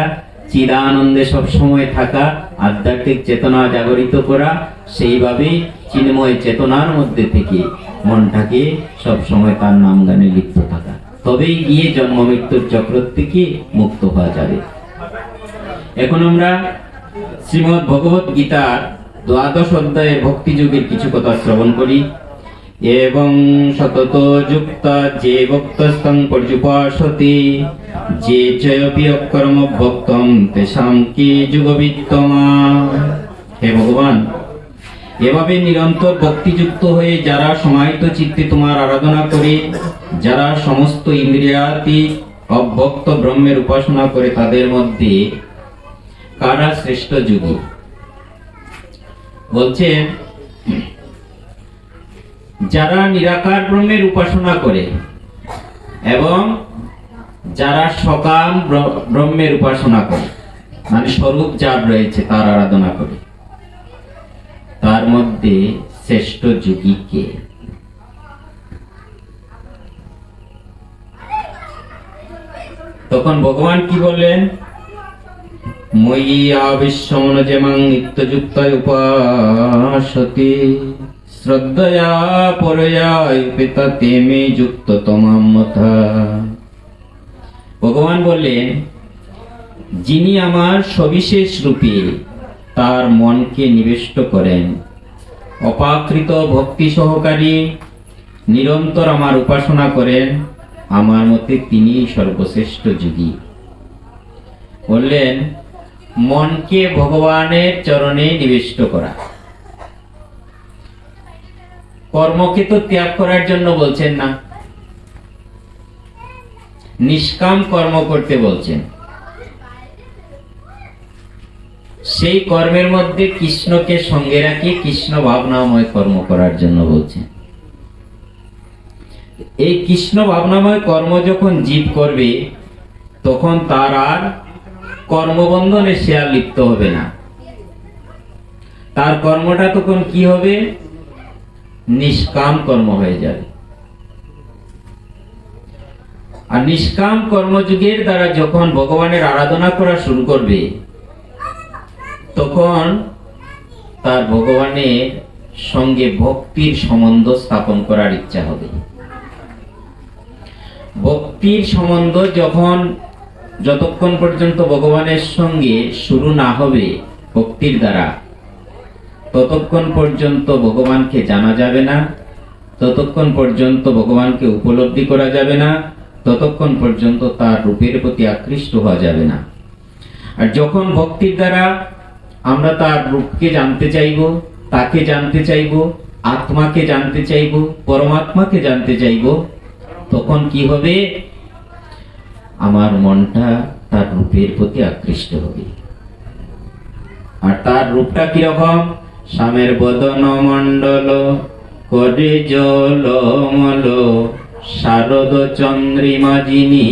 চিদানন্দে সবসময় থাকা, আধ্যাত্মিক চেতনা জাগরিত করা, সেইভাবে চিন্ময় চেতনার মধ্যে থেকে মনটাকে সবসময় তার নাম গানে লিপ্ত থাকা। তবেই গিয়ে জন্ম মৃত্যুর চক্র থেকে মুক্ত হওয়া যাবে। এখন আমরা শ্রীমদ্ ভগবত গীতার 12 অধ্যায়ে ভক্তিযোগের কিছু কথা শ্রবণ করি। এবং সতত যুক্তা যে ভক্তস্তং পর্যুপাসতে, যে চয়পি অকর্ম ভক্তম তেষাং কি যুগবিত্তমা। হে ভগবান, এভাবে নিরন্তর ভক্তিযুক্ত হয়ে যারা সমাহিত চিত্তে তোমার আরাধনা করে, যারা সমস্ত ইন্দ্রিয়াতীত অভক্ত ব্রহ্মের উপাসনা করে, তাদের মধ্যে কারা শ্রেষ্ঠ যোগী? বলছেন, যারা নিরাকার ব্রহ্মের উপাসনা করে এবং যারা সকাম ব্রহ্মের উপাসনা করে, মানে স্বরূপ যার রয়েছে তার আরাধনা করে, তার মধ্যে শ্রেষ্ঠ যোগী কে? তখন ভগবান কি বললেন? ময়ি আবিশ্বমনজেমাং নিত্যযুক্তায় উপাসতে, শ্রদ্ধয়া পরয়া পিতা তেমে যুক্ত তমাম মথা। ভগবান বললেন, যিনি আমার সবিশেষ রূপে তার মনকে নিবিষ্ট করেন, অপাকৃত ভক্তি সহকারী নিরন্তর আমার উপাসনা করেন, আমার মতে তিনি সর্বশ্রেষ্ঠ যোগী। বললেন, মনকে ভগবানের চরণে নিবিষ্ট করা। কর্মকে তো ত্যাগ করার জন্য বলছেন না, নিষ্কাম কর্ম করতে বলছেন। সেই কর্মের মধ্যে কৃষ্ণকে সঙ্গে রাখি কৃষ্ণ ভাবনাময় কর্ম করার জন্য বলছেন। এই কৃষ্ণ ভাবনাময় কর্ম যখন জীব করবে, তখন তার আর কর্মবন্ধনে সে আর লিপ্ত হবে না। তার কর্মটা তখন কি হবে? নিষ্কাম কর্ম হয়ে যাবে। আর নিষ্কাম কর্মযোগের দ্বারা যখন ভগবানের আরাধনা করা শুরু করবে, তখন তার ভগবানের সঙ্গে ভক্তির সম্বন্ধ স্থাপন করার ইচ্ছা হবে। ভক্তির সম্বন্ধ যতক্ষণ পর্যন্ত ভগবানের সঙ্গে শুরু না হবে ভক্তির দ্বারা, ততক্ষণ পর্যন্ত ভগবানকে জানা যাবে না, ততক্ষণ পর্যন্ত ভগবানকে উপলব্ধি করা যাবে না, ততক্ষণ পর্যন্ত তার রূপের প্রতি আকৃষ্ট হওয়া যাবে না। আর যখন ভক্তির দ্বারা আমরা তার রূপকে জানতে চাইব, তাকে জানতে চাইব, আত্মাকে জানতে চাইব, পরমাত্মাকে জানতে চাইব, তখন কি হবে? আমার মনটা তার রূপের প্রতি আকৃষ্ট হবে। আর তার রূপটা কিরকম? শ্যামের বদন মণ্ডল করে জলমল, শারদ চন্দ্রিমা যিনি।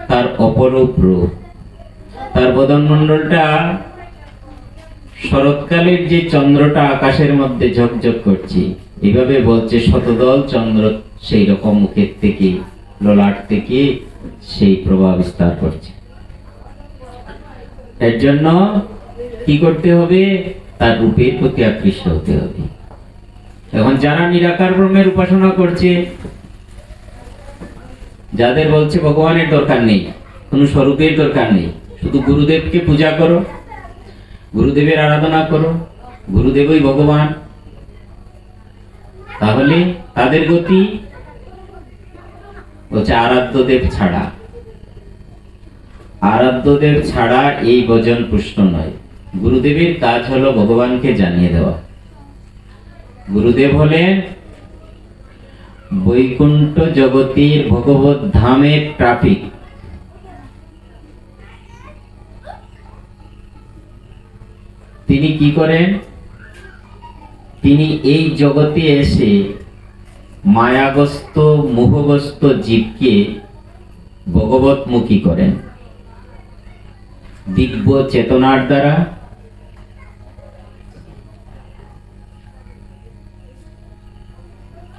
তার অপরূপ রূপ। তার বদন মণ্ডলটা শরৎকালের যে চন্দ্রটা আকাশের মধ্যে ঝকঝক করছে, এভাবে বলছে শতদল চন্দ্র সেই রকম মুখের থেকে, ললাট থেকে সেই প্রভাব বিস্তার করছে। এর জন্য কি করতে হবে? তার রূপের প্রতি আকৃষ্ট হতে হবে। এখন যারা নিরাকার ব্রহ্মের উপাসনা করছে, যাদের বলছে ভগবানের দরকার নেই, কোন স্বরূপের দরকার নেই, শুধু গুরুদেবকে পূজা করো, গুরুদেবের আরাধনা করো, গুরুদেবই ভগবান, তাহলে তাদের গতি হচ্ছে আরাধ্যদেব ছাড়া। আরাধ্যদেব ছাড়া এই ভজন পুষ্ট নয়। গুরুদেবের কাজ হলো ভগবানকে জানিয়ে দেওয়া। গুরুদেব হলেন বৈকুণ্ঠ জগতের ভগবত ধামের ট্রাফিক। তিনি কি করেন? তিনি এই জগতে এসে মায়াগ্রস্ত মোহগ্রস্ত জীবকে ভগবতমুখী করেন দিব্য চেতনার দ্বারা,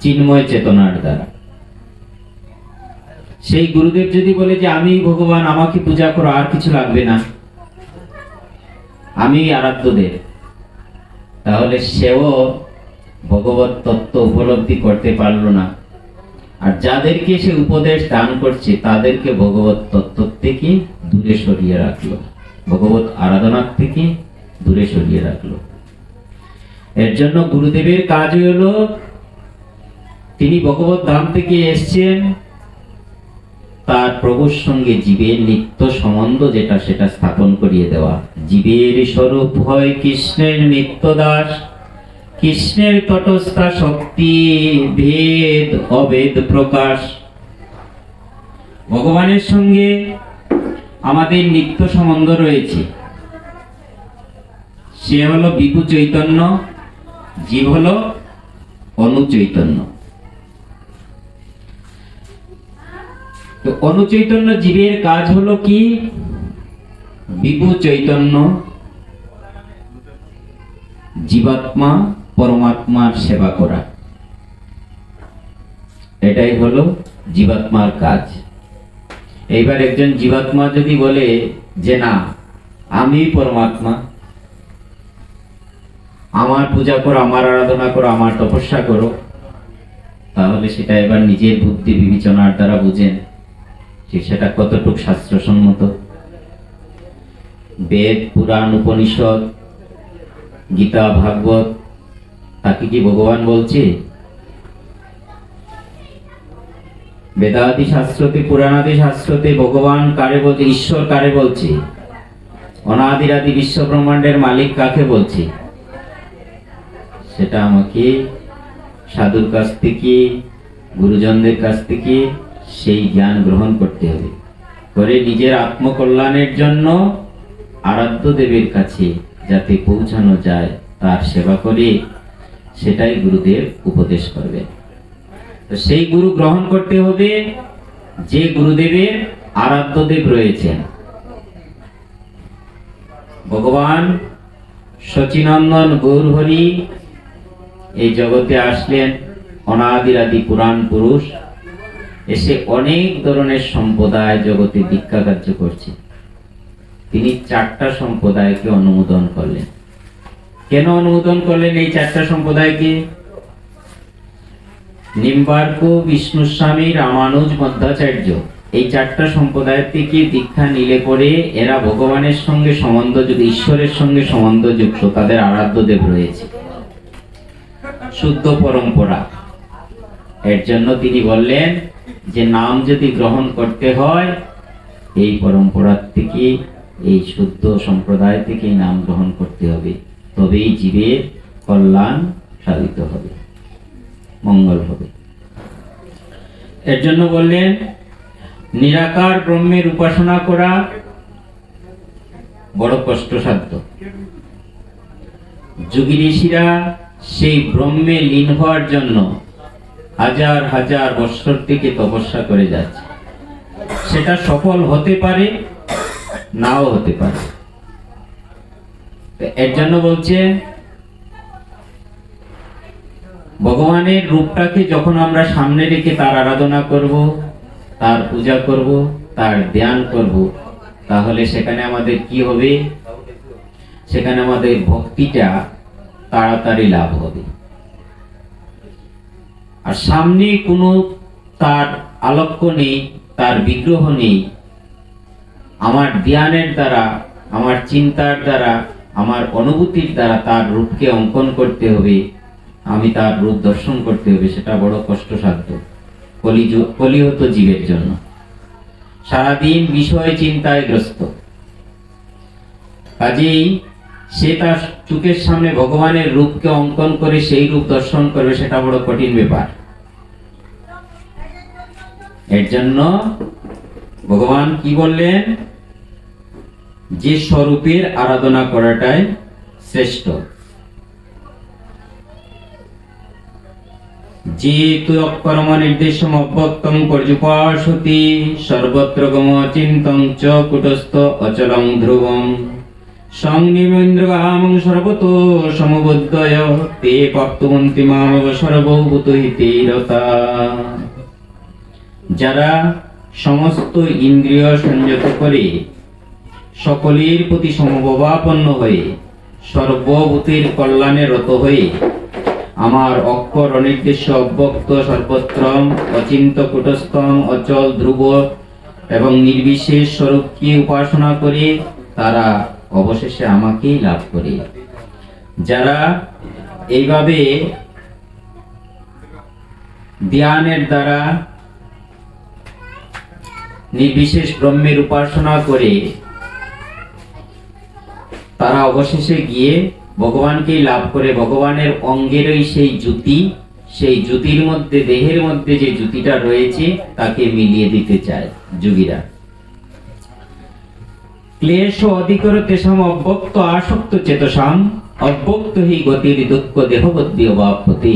চিন্ময় চেতনার দ্বারা। সেই গুরুদেব যদি বলে যে আমি ভগবান, আমাকে পূজা করো, আর কিছু লাগবে না, আমি আরাধ্যদেব, তাহলে সেও ভগবত তত্ত্ব উপলব্ধি করতে পারল না। আর যাদেরকে সে উপদেশ দান করছে তাদেরকে ভগবত তত্ত্ব থেকে দূরে সরিয়ে রাখলো, ভগবত আরাধনার থেকে দূরে সরিয়ে রাখলো। এর জন্য গুরুদেবের কাজ হলো, তিনি ভগবত ধাম থেকে এসছেন, তার প্রভুর সঙ্গে জীবের নিত্য সম্বন্ধ যেটা সেটা স্থাপন করিয়ে দেওয়া। জীবের স্বরূপ হয় কৃষ্ণের নিত্য দাস, কৃষ্ণের তটস্থা শক্তি ভেদ অভেদ প্রকাশ। ভগবানের সঙ্গে আমাদের নিত্য সম্বন্ধ রয়েছে। সে হলো বিভু চৈতন্য, জীব হলো অনুচৈতন্য। তো অনুচৈতন্য জীবের কাজ হলো কি? বিভু চৈতন্য জীবাত্মা পরমাত্মার সেবা করা, এটাই হলো জীবাত্মার কাজ। এইবার একজন জীবাত্মা যদি বলে যে না, আমি পরমাত্মা, আমার পূজা করো, আমার আরাধনা করো, আমার তপস্যা করো, তাহলে সেটা এবার নিজের বুদ্ধি বিবেচনার দ্বারা বুঝেন যে সেটা কতটুকু শাস্ত্রসম্মত। বেদ, পুরাণ, উপনিষদ, গীতা, ভাগবত, তাকে কি ভগবান বলছে? বেদাদি শাস্ত্রতে, পুরাণাদি শাস্ত্রতে ভগবান কারে বলছে? ঈশ্বর কারে বলছে? অনাদিরাদি বিশ্ব ব্রহ্মাণ্ডের মালিক কাকে বলছে? সেটা আমাকে সাধুর কাছ থেকে, গুরুজনদের কাছ থেকে সেই জ্ঞান গ্রহণ করতে হবে, করে নিজের আত্মকল্যাণের জন্য আরাধ্য দেবের কাছে যাতে পৌঁছানো যায় তার সেবা করে, সেটাই গুরুদেব উপদেশ করবে। তো সেই গুরু গ্রহণ করতে হবে যে গুরুদেবের আরাধ্য দেব রয়েছেন। ভগবান সচিনন্দন গৌরহরি এই জগতে আসলেন, অনাদিরাদি পুরাণ পুরুষ, এসে অনেক ধরনের সম্প্রদায় জগতে দীক্ষা কার্য করছে। তিনি 4টা সম্প্রদায়কে অনুমোদন করলেন। কেন অনুমোদন করলেন এই 4টা সম্প্রদায়কে? নিম্বার্ক, বিষ্ণুস্বামী, রামানুজ, মধ্বাচার্য, এই 4টা সম্প্রদায় থেকে দীক্ষা নিলে পরে এরা ভগবানের সঙ্গে সম্বন্ধ যুক্ত, ঈশ্বরের সঙ্গে সম্বন্ধ যুক্ত, তাদের আরাধ্য দেব রয়েছে, শুদ্ধ পরম্পরা। এর জন্য তিনি বললেন যে নাম যদি গ্রহণ করতে হয় এই পরম্পরার থেকে, এই শুদ্ধ সম্প্রদায় থেকে নাম গ্রহণ করতে হবে, তবেই জীবের কল্যাণ সাধিত হবে, মঙ্গল হবে। এর জন্য বললেন নিরাকার ব্রহ্মের উপাসনা করা বড় কষ্টসাধ্য। যোগী ঋষিরা সেই ব্রহ্মে লীন হওয়ার জন্য হাজার হাজার বৎসর থেকে তপস্যা করে যাচ্ছে। সেটা সফল হতে পারে, নাও হতে পারে। এর জন্য বলছে ভগবানের রূপটাকে যখন আমরা সামনে রেখে তার আরাধনা করব, তার পূজা করব, তার ধ্যান করব, তাহলে সেখানে আমাদের কি হবে? সেখানে আমাদের ভক্তিটা তাড়াতাড়ি লাভ হবে। আর সামনে কোনো তার আলোক্য নেই, তার বিগ্রহ নেই, আমার ধ্যানের দ্বারা, আমার চিন্তার দ্বারা, আমার অনুভূতির দ্বারা তার রূপকে অঙ্কন করতে হবে, আমি তার রূপ দর্শন করতে হবে, সেটা বড় কষ্টসাধ্য কলিহত জীবের জন্য। সারাদিন বিষয় চিন্তায় গ্রস্ত, কাজেই সে তার চোখের সামনে ভগবানের রূপকে অঙ্কন করে সেই রূপ দর্শন করবে, সেটা বড় কঠিন ব্যাপার। এর জন্য ভগবান কি বললেন, যে স্বরূপের আরাধনা করাটাই শ্রেষ্ঠ। যে তু অকর্ম নির্দেশম অব্যক্তং পর্যুপাসতি সর্বত্র গম চিন্তং চ কুটস্থ অচলং ধ্রুবং সংনিমেন্দ্রগামং সর্বতো সমবুদ্ধয় তে প্রাপ্তবন্তি মামব সর্বভূত হিতে রতা। যারা সমস্ত ইন্দ্রিয় সংযত করে সকলের প্রতি সমভাবাপন্ন হয়ে সর্বভূতের কল্যাণে রত হয়ে আমার অক্ষর অনির্দেশ্য অব্যক্ত সর্বত্রম অচিন্ত কুটস্থম অচল ধ্রুব এবং নির্বিশেষ স্বরূপকে উপাসনা করে তারা অবশেষে আমাকেই লাভ করে। যারা এইভাবে ধ্যানের দ্বারা নির্বিশেষ ব্রহ্মের উপাসনা করে তারা অবশেষে গিয়ে ভগবানকে লাভ করে। ভগবানের অঙ্গেরই সেই জ্যোতি, সেই জ্যোতির মধ্যে দেহের মধ্যে যে জ্যোতিটা রয়েছে তাকে মিলিয়ে দিতে চায় যোগীরা। ক্লেশ অধিকর তেষাম অব্যক্ত আসক্ত চেতসাম অব্যক্ত হি গতির দুঃখ দেহবদ্ধি অবাপ্যতে।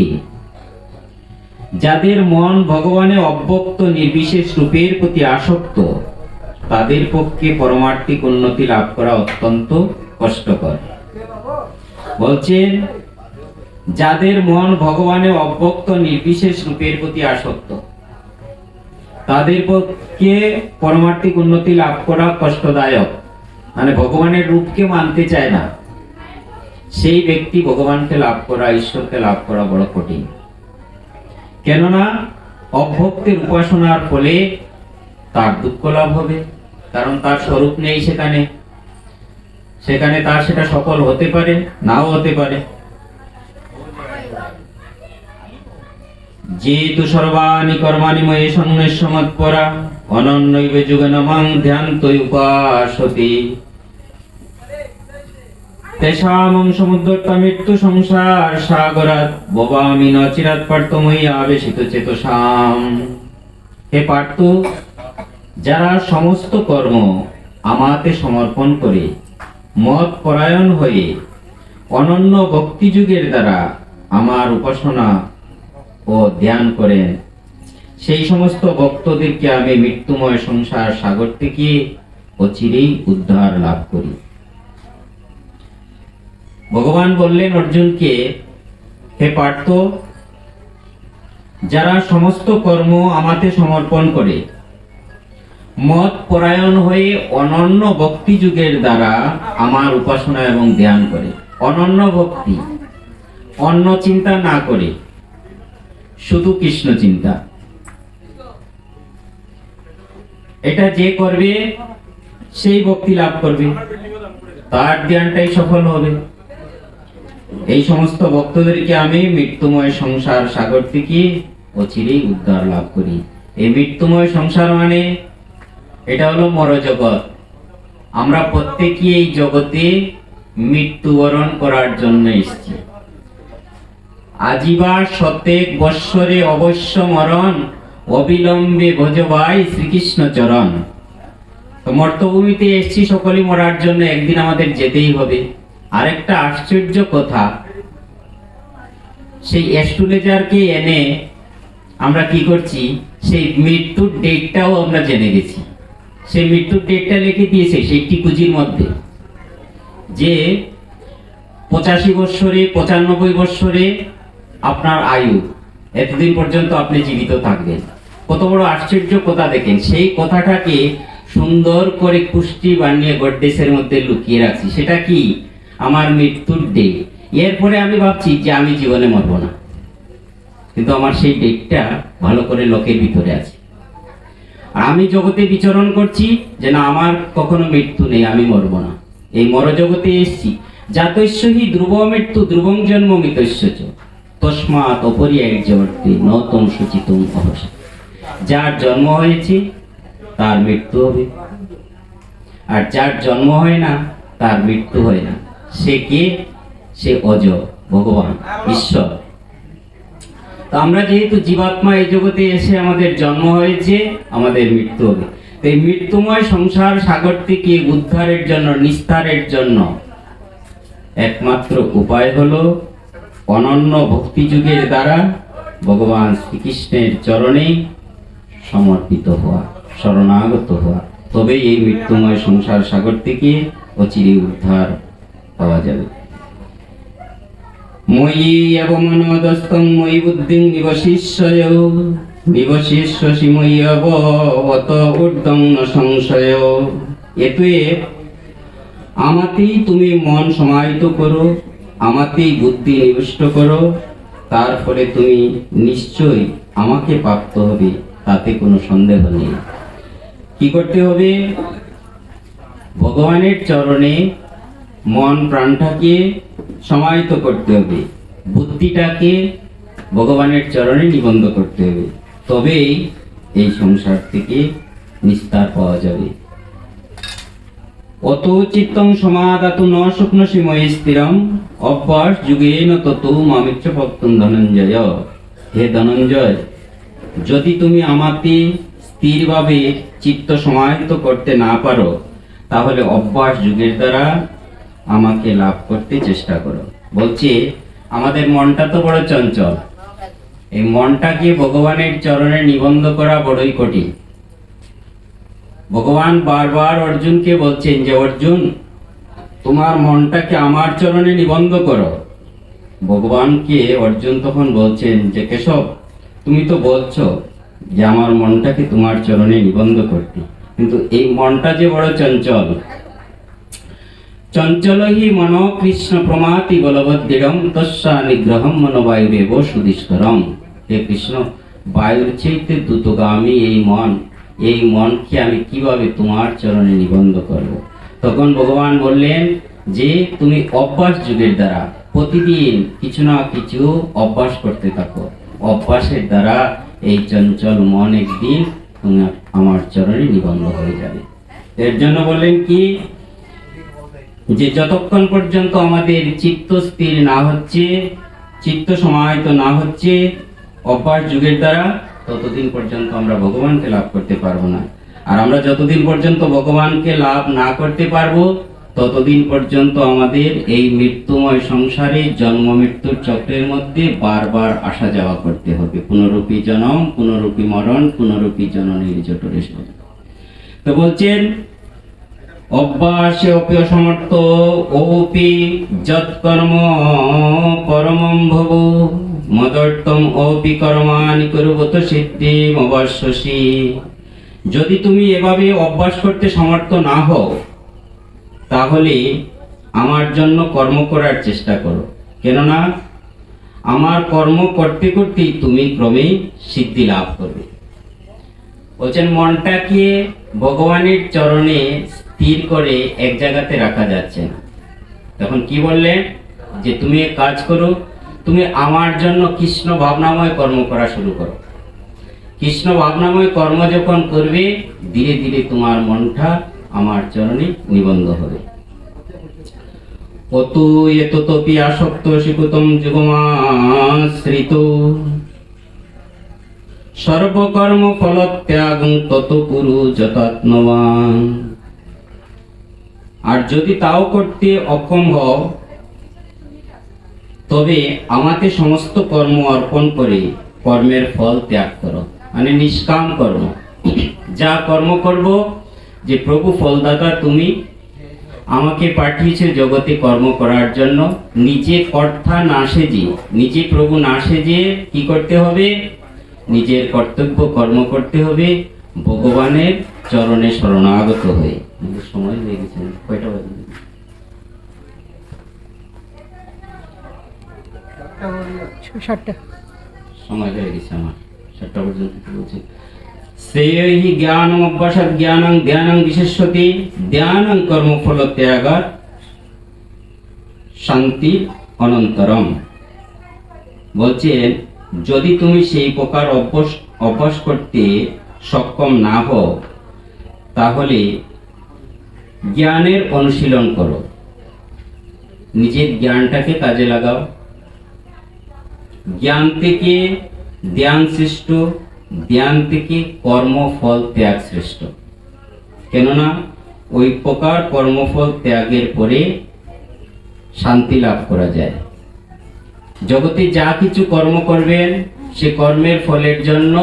যাদের মন ভগবানের অব্যক্ত নির্বিশেষ রূপের প্রতি আসক্ত, তাদের পক্ষে পরমার্থিক উন্নতি লাভ করা অত্যন্ত কষ্টকর। বলছেন, যাদের মন ভগবানের অব্যক্ত নির্বিশেষ রূপের প্রতি আসক্ত, তাদের পক্ষে পরমার্থিক উন্নতি লাভ করা কষ্টদায়ক। মানে ভগবানের রূপকে মানতে চায় না, সেই ব্যক্তি ভগবানকে লাভ করা, ঈশ্বরকে লাভ করা বড় কঠিন। কেননা অভক্তের উপাসনার ফলে তার দুঃখ লাভ হবে, কারণ তার স্বরূপ নেই সেখানে। সেখানে তার সেটা সফল হতে পারে, নাও হতে পারে। যেহেতু সর্বাণি কর্মাণি ময়ে সন্ন্যাসমৎপরা অনন্যৈব যুগেন মাং ধ্যানতৈ উপাসতে তেষামং সমুদ্রতা মৃত্যু সংসার সাগরাৎ ভবামি ন চিরাৎ পার্থময়ী আবেশিত চেতসাম। হে পার্থ, যারা সমস্ত কর্ম আমাতে সমর্পণ করে মত পরায়ণ হয়ে অনন্য ভক্তি যুগের দ্বারা আমার উপাসনা ও ধ্যান করেন, সেই সমস্ত ভক্তদেরকে আমি মৃত্যুময় সংসার সাগর থেকে অচিরেই উদ্ধার লাভ করি। ভগবান বললেন অর্জুনকে, হে পার্থ, যারা সমস্ত কর্ম আমাতে সমর্পণ করে মত পরায়ণ হয়ে অনন্য ভক্তি যুগের দ্বারা আমার উপাসনা এবং ধ্যান করে, অনন্য ভক্তি, অন্য চিন্তা না করে শুধু কৃষ্ণ চিন্তা, এটা যে করবে সেই ভক্তি লাভ করবে, তার ধ্যানটাই সফল হবে। এই সমস্ত ভক্তদেরকে আমি মৃত্যুময় সংসার সাগর থেকে অচিরেই উদ্ধার লাভ করি। এই মৃত্যুময় সংসার মানে এটা হলো মরজগৎ। আমরা প্রত্যেকই এই জগতে মৃত্যুবরণ করার জন্য এসেছি। আজিবা শতেক বৎসরে অবশ্য মরণ অবিলম্বে ভজবাই শ্রীকৃষ্ণ চরণ। তো মর্তভূমিতে এসেছি সকলেই মরার জন্য, একদিন আমাদের যেতেই হবে। আরেকটা আশ্চর্য কথা, সেই অ্যাস্ট্রোলজারকে এনে আমরা কি করছি, সেই মৃত্যুর ডেটটাও আমরা জেনে গেছি। সেই মৃত্যুর ডেটটা লিখে দিয়েছে সেই টিকুজির মধ্যে, যে 85 বৎসরে 95 বৎসরে আপনার আয়ু, এতদিন পর্যন্ত আপনি জীবিত থাকবেন। কত বড় আশ্চর্য কথা দেখেন। সেই কথাটাকে সুন্দর করে কুষ্টি বানিয়ে গড্ডেসের মধ্যে লুকিয়ে রাখছি। সেটা কি? আমার মৃত্যুর ডেট। এরপরে আমি ভাবছি যে আমি জীবনে মরব না, কিন্তু আমার সেই ডেটটা ভালো করে লোকের ভিতরে আছে। আর আমি জগতে বিচরণ করছি যে না, আমার কখনো মৃত্যু নেই, আমি মরব না। এই মর জগতে এসছি। জাতস্য হি ধ্রুব মৃত্যু ধ্রুবং জন্ম মৃতস্য চ। তস্মাৎ অপরিহার্যবর্তী নতম সুচিতম অবশ্যই। যার জন্ম হয়েছে তার মৃত্যু হবে, আর যার জন্ম হয় না তার মৃত্যু হয় না। সে কে? সে অজ, ভগবান, ঈশ্বর। তো আমরা যেহেতু জীবাত্মা, এই জগতে এসে আমাদের জন্ম হয়েছে, আমাদের মৃত্যু হবে। তো এই মৃত্যুময় সংসার সাগর থেকে উদ্ধারের জন্য, নিস্তারের জন্য একমাত্র উপায় হলো অনন্য ভক্তি যুগের দ্বারা ভগবান শ্রীকৃষ্ণের চরণে সমর্পিত হওয়া, শরণাগত হওয়া। তবেই এই মৃত্যুময় সংসার সাগর থেকে অচিরে উদ্ধার পাওয়া যাবে। ময়ি এব মনোদস্তং ময়ি বুদ্ধিং নিবশিষ্যসি ময়ি অবত ঊর্ধ্বং ন সংশয়। এতএব আমাতেই তুমি মন সমাহিত করো, আমাতেই বুদ্ধি নিবিষ্ট করো, তার ফলে তুমি নিশ্চয়ই আমাকে প্রাপ্ত হবে, তাতে কোনো সন্দেহ নেই। কি করতে হবে? ভগবানের চরণে মন প্রাণটাকে সমাহিত করতে হবে, বুদ্ধিটাকে ভগবানের চরণে নিবন্ধ করতে হবে, তবেই এই সংসার থেকে নিস্তার পাওয়া যাবে। অত চিত্তং সমাদাতু ন স্বপ্নসি ময়ি স্থিরম অভ্যাস যুগেন ততো মামিচ্ছ ভক্তং ধনঞ্জয়। হে ধনঞ্জয়, যদি তুমি আমাকে স্থিরভাবে চিত্ত সমাহিত করতে না পারো, তাহলে অভ্যাস যুগের দ্বারা আমাকে লাভ করতে চেষ্টা করো। বলছে আমাদের মনটা তো বড় চঞ্চল, এই মনটাকে ভগবানের চরণে নিবন্ধ করা বড়ই কঠিন। ভগবান বারবার অর্জুনকে বলছেন যে অর্জুন, তোমার মনটাকে আমার চরণে নিবন্ধ করো। ভগবানকে অর্জুন তখন বলছেন যে কেশব, তুমি তো বলছো যে আমার মনটাকে তোমার চরণে নিবন্ধ করতে, কিন্তু এই মনটা যে বড় চঞ্চল। চঞ্চল হি মন কৃষ্ণ প্রমাতি বলবদ্দৃঢ়ম তস্যা নিগ্রহম মনোবায়ুরেব সুদীষ্করম। হে কৃষ্ণ, বায়ুর চেয়ে দ্রুতগামী এই মনকে আমি কিভাবে তোমার চরণে নিবন্ধ করব? তখন ভগবান বললেন যে তুমি অভ্যাস যুগের দ্বারা প্রতিদিন কিছু না কিছু অভ্যাস করতে থাকো, অভ্যাসের দ্বারা এই চঞ্চল মন একদিন তোমার আমার চরণে নিবন্ধ হয়ে যাবে। এর জন্য বললেন কি, যে যতক্ষণ পর্যন্ত আমাদের চিত্ত স্থির না হচ্ছে, চিত্ত সমাহিত না হচ্ছে অভ্যাস যুগের দ্বারা, ততদিন পর্যন্ত আমরা ভগবানকে লাভ করতে পারবো না। আর আমরা যতদিন পর্যন্ত ভগবানকে লাভ না করতে পারবো, ততদিন পর্যন্ত আমাদের এই মৃত্যুময় সংসারে জন্ম মৃত্যুর চক্রের মধ্যে বারবার আসা যাওয়া করতে হবে। পুনরূপী জনম, পুনরূপী মরণ, পুনরূপী জননীর জঠরে। তো বলছেন অভ্যাসে অপি অসমর্থ ওপি যৎকর্ম পরমং ভব মদর্থম অপি কর্মাণি কুর্বত সিদ্ধিম অবশ্যসি। যদি তুমি এভাবে অভ্যাস করতে সমর্থ না হও, তাহলে আমার জন্য কর্ম করার চেষ্টা করো, কেননা আমার কর্ম করতে করতেই তুমি ক্রমেই সিদ্ধি লাভ করবে। বলছেন মনটাকে ভগবানের চরণে স্থির করে এক জায়গাতে রাখা যাচ্ছে না। তখন কি বললেন, যে তুমি এক কাজ করো, তুমি আমার জন্য কৃষ্ণ ভাবনাময় কর্ম করা শুরু করো। কৃষ্ণ ভাবনাময় কর্ম যখন করবে, ধীরে ধীরে তোমার মনটা আমার চরণে নিবন্ধ হবে। অতু এততপি আসক্ত শিকুতম যুগমাশ্রিত সর্বকর্ম ফলত্যাগং তত কুরু যতাত্মবান। আর যদি তাও করতে অক্ষম হও, তবে আমাকে সমস্ত কর্ম অর্পণ করে কর্মের ফল ত্যাগ করো, মানে নিষ্কাম কর্ম। যা কর্ম করব, যে প্রভু ফলদাতা তুমি আমাকে পাঠিয়েছে জগতে কর্ম করার জন্য, নিজে কর্তা না সেজে, নিজে প্রভু না সেজে কি করতে হবে, নিজের কর্তব্য কর্ম করতে হবে ভগবানের চরণে শরণাগত হয়ে। সময় হয়ে গেছে, কয়টা বাজে? সময় হয়ে গেছে আমার, 7টা পর্যন্ত বলছি। শ্রেয়হি জ্ঞানম অভ্যাসাৎ জ্ঞানং ধ্যানং বিশেষ্যতি ধ্যানং কর্মফল ত্যাগাৎ শান্তি অনন্তরম। বলছেন যদি তুমি সেই প্রকার অভ্যাস অভ্যাস করতে সক্ষম না হও, তাহলে জ্ঞানের অনুশীলন করো, নিজের জ্ঞানটাকে কাজে লাগাও। জ্ঞান থেকে ধ্যান শ্রেষ্ঠ, ধ্যান থেকে কর্মফল ত্যাগ শ্রেষ্ঠ। কেননা ওই প্রকার কর্মফল ত্যাগের পরে শান্তি লাভ করা যায়। জগতে যা কিছু কর্ম করবেন, সে কর্মের ফলের জন্য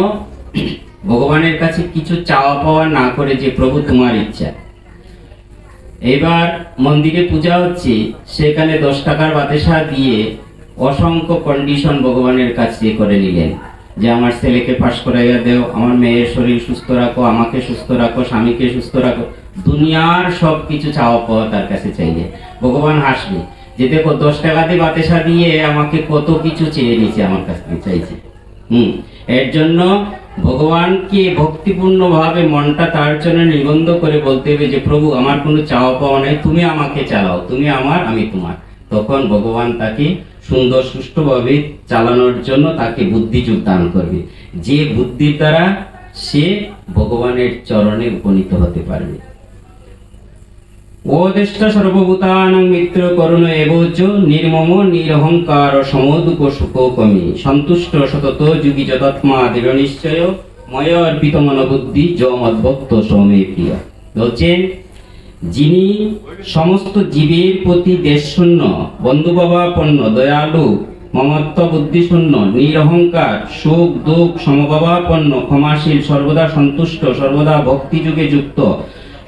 ভগবানের কাছে কিছু চাওয়া পাওয়া না করে যে প্রভু তোমার ইচ্ছা। এবার মন্দিরে পূজা হচ্ছে, সেখানে 10 টাকার বাতাসা দিয়ে অসংখ্য কন্ডিশন ভগবানের কাছে করে নিলেন, যে আমার ছেলেকে পাশ করাইয়া দেও, আমার মেয়ের শরীর সুস্থ রাখো, আমাকে সুস্থ রাখো, স্বামীকে সুস্থ রাখো। দুনিয়ার সব কিছু চাওয়া পাওয়া তার কাছে চাইলে ভগবান হাসবে, যে দেখো 10 টাকা দিয়ে বাতাসা দিয়ে আমাকে কত কিছু চেয়ে নিয়েছে, আমার কাছ থেকে চাইছে। এর জন্য ভগবানকে ভক্তিপূর্ণ ভাবে মনটা তার জন্য নিবন্ধ করে বলতে হবে যে প্রভু আমার কোনো চাওয়া পাওয়া নাই, তুমি আমাকে চালাও, তুমি আমার আমি তোমার। তখন ভগবান তাকে সুন্দর সুষ্ঠুভাবে চালানোর জন্য তাকে বুদ্ধিযোগ দান করবে, যে বুদ্ধির দ্বারা সে ভগবানের চরণে উপনীত হতে পারবে। ওদেষ্টা সর্বভূতানাং মিত্র করুণ এবচ নির্মম নিরহংকার সমদুঃখ সুখোপমি সন্তুষ্ট সতত যুগী যতাত্মা দৃঢ় নিশ্চয় ময় অর্পিত মনোবুদ্ধি য মদ্ভক্ত সমে প্রিয়। বলছেন যিনি সমস্ত জীবের প্রতি দেশশূন্য, বন্ধুভাবাপন্ন, দয়ালু, মমত্ব বুদ্ধিশূন্য, নিরহংকার, সুখ দুঃখ সমভাবাপন্ন, ক্ষমাশীল, সর্বদা সন্তুষ্ট, সর্বদা ভক্তিযোগে যুক্ত,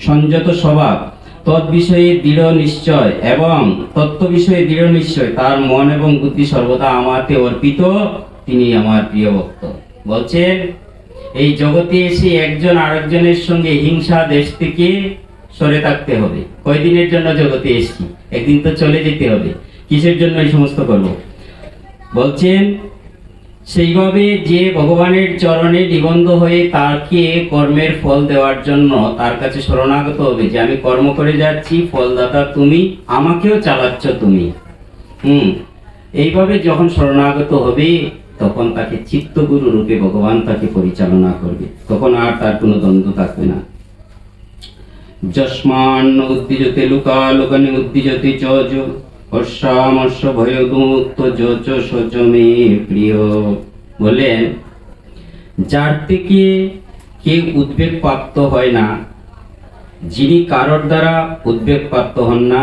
সংযত স্বভাব, তৎবিষয়ে দৃঢ় নিশ্চয় এবং তত্ত্ব বিষয়ে দৃঢ় নিশ্চয়, তার মন এবং বুদ্ধি সর্বদা আমাতে অর্পিত, তিনি আমার প্রিয় ভক্ত। বলছেন এই জগতে এসে একজন আরেকজনের সঙ্গে হিংসা দেশ থেকে সরে থাকতে হবে। কয়দিনের জন্য জগতে এসেছি, একদিন তো চলে যেতে হবে, কিসের জন্য এই সমস্ত করব? বলছেন সেইভাবে যে ভগবানের চরণে নিবন্ধ হয়ে তাকে কর্মের ফল দেওয়ার জন্য তার কাছে শরণাগত হবে, যে আমি কর্ম করে যাচ্ছি, ফলদাতা তুমি, আমাকেও চালাচ্ছ তুমি। এইভাবে যখন শরণাগত হবে, তখন তাকে চিত্তগুরু রূপে ভগবান তাকে পরিচালনা করবে, তখন আর তার কোনো দ্বন্দ্ব থাকবে না। যস্মান উদ্দিজতে লুকা লোকানি উদ্দিজতে চজ হর্ষামর্ষ ভয়দুমুক্ত যচ সচমে প্রিয়। বলেন যার থেকে কেউ উদ্বেগ প্রাপ্ত হয় না, যিনি কারোর দ্বারা উদ্বেগ প্রাপ্ত হন না,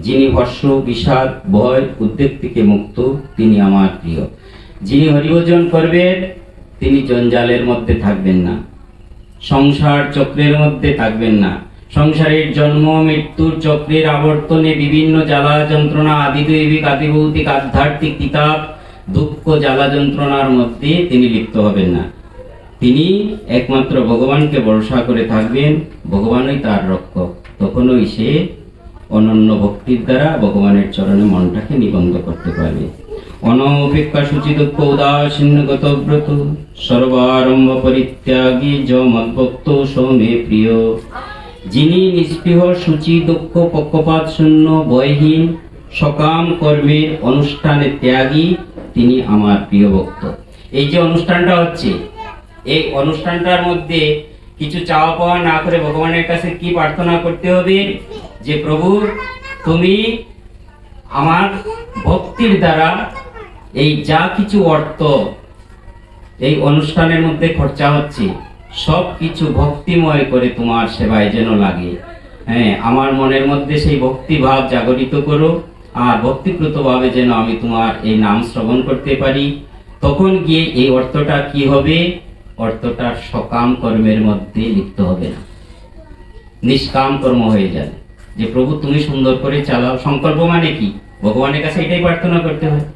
যিনি হর্ষ বিষাদ ভয় উদ্বেগ থেকে মুক্ত, তিনি আমার প্রিয়। যিনি হরিভজন করবেন, তিনি জঞ্জালের মধ্যে থাকবেন না, সংসার চক্রের মধ্যে থাকবেন না, সংসারের জন্ম মৃত্যুর চক্রের আবর্তনে বিভিন্ন জ্বালা যন্ত্রণা আদিদৈবিক আদিভৌতিক আধ্যাত্মিক কিতাব দুঃখ জ্বালা যন্ত্রণার মধ্যে তিনি লিপ্ত হবেন না। তিনি একমাত্র ভগবানকে ভরসা করে থাকবেন, ভগবানই তার রক্ষক। তখনই সে অনন্য ভক্তির দ্বারা ভগবানের চরণে মনটাকে নিবন্ধ করতে পারবে। অনপেক্ষা সূচি দুঃখ উদাসীন্য গতব্রত সর্বারম্ভ পরিত্যাগী য মদ্ভক্ত সৌমে প্রিয়। যিনি নিস্পৃহ সূচি দুঃখ পক্ষপাত শূন্য ভয়হীন সকাম কর্মের অনুষ্ঠানে ত্যাগী, তিনি আমার প্রিয় ভক্ত। এই যে অনুষ্ঠানটা হচ্ছে, এই অনুষ্ঠানটার মধ্যে কিছু চাওয়া পাওয়া না করে ভগবানের কাছে কি প্রার্থনা করতে হবে, যে প্রভু তুমি আমার ভক্তির দ্বারা এই যা কিছু অর্থ এই অনুষ্ঠানের মধ্যে খরচা হচ্ছে, সব কিছু ভক্তিময় করে তোমার সেবায় যেন লাগে। আমার মনের মধ্যে সেই ভক্তি ভাব জাগরিত করো, আর ভক্তিপ্রত ভাবে যেন আমি তোমার এই নাম শ্রবণ করতে পারি। তখন গিয়ে এই অর্থটা কি হবে, অর্থটা সকাম কর্মের মধ্যে লিপ্ত হবে না, নিষ্কাম কর্ম হয়ে যাবে, যে প্রভু তুমি সুন্দর করে চালাও। সংকল্প মানে কি, ভগবানের কাছে এটাই প্রার্থনা করতে হয়,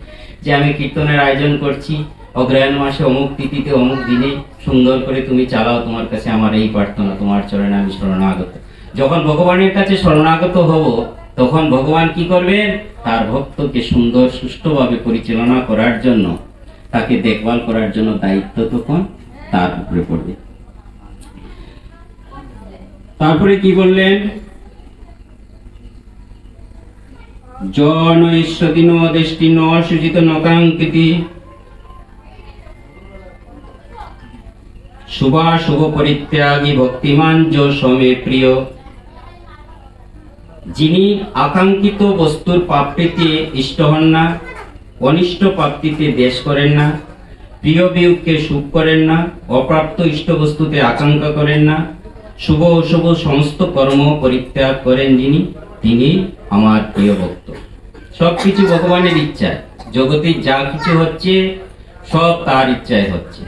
যে আমি কীর্তনের আয়োজন করছি, অগ্রহায়ণ মাসে অমুক তিথিতে অমুক দিনে সুন্দর করে তুমি চালাও, তোমার কাছে আমার এই প্রার্থনা, তোমার চরণে আমি শরণাগত। যখন ভগবানের কাছে শরণাগত হব, তখন ভগবান কি করবেন, তার ভক্তকে সুন্দর সুষ্ঠুভাবে পরিচালনা করার জন্য, তাকে দেখভাল করার জন্য দায়িত্ব তখন তার উপরে পড়বে। তারপরে কি বললেন, জন ঈশ্বরী ন দেষ্টি ন সূচিত নকাঙ্কিতি শুভাশুভ পরিত্যাগী ভক্তিমান যো সমে প্রিয়। যিনি আকাঙ্ক্ষিত বস্তুর প্রাপ্তিতে ইষ্ট হন না, অনিষ্ট প্রাপ্তিতে দেশ করেন না, প্রিয় বিয়োগকে সুখ করেন না, অপ্রাপ্ত ইষ্ট বস্তুতে আকাঙ্ক্ষা করেন না, শুভ অশুভ সমস্ত কর্ম পরিত্যাগ করেন যিনি, তিনি আমার প্রিয় ভক্ত। সবকিছু ভগবানের ইচ্ছায়, জগতে যা কিছু হচ্ছে সব তার ইচ্ছায় হচ্ছে।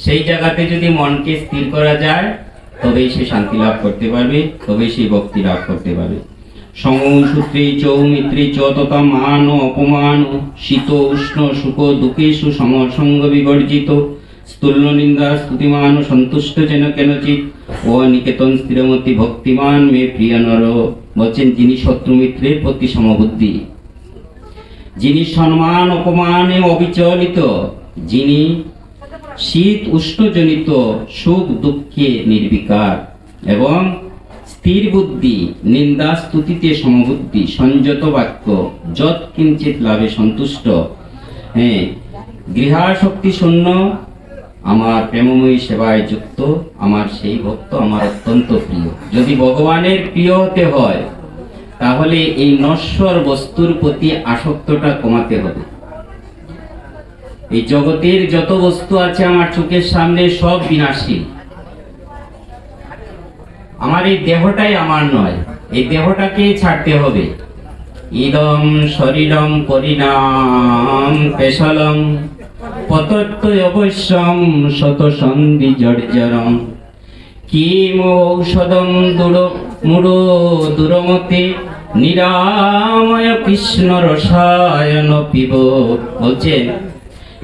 সেই জায়গাতে যদি মনকে স্থির করা যায় তবেই সে শান্তি লাভ করতে পারবে, তবেই সে ভক্তি লাভ করতে পারবে। সমসূত্রে চৌমিত্রে চ তথা মান অপমান শীত উষ্ণ সুখ দুঃখেষু সমসঙ্গ বিবর্জিত স্থূল নিন্দা স্তুতিমান সন্তুষ্ট যেন কেনচিত ও নিকেতন স্থিরমতি ভক্তিমান মে প্রিয় নর। বলছেন যিনি শত্রু মিত্রের প্রতি সমবুদ্ধি, যিনি সম্মান অপমানে অবিচলিত, যিনি শীত উষ্ণজনিত সুখ দুঃখে নির্বিকার এবং স্থির বুদ্ধি, নিন্দা স্তুতিতে সমবুদ্ধি, সংযত বাক্য, যৎ কিঞ্চিত লাভে সন্তুষ্ট, গৃহাসক্তি শূন্য, আমার প্রেমময়ী সেবায় যুক্ত, আমার সেই ভক্ত আমার অত্যন্ত প্রিয়। যদি ভগবানের প্রিয় হতে হয় তাহলে এই নশ্বর বস্তুর প্রতি আসক্তটা কমাতে হবে। এই জগতের যত বস্তু আছে আমার চোখের সামনে সব বিনাশী। আমার এই দেহটাই আমার নয়, এই দেহটাকে ছাড়তে হবে। ইদম শরীরম পরিণাম পেশালম পতত্ব অবশ্যম শত সন্ধি জর্জরম কিম ঔষধম মূঢ় দূরমতে নিরাময় কৃষ্ণ রসায়ন পিব। বলছেন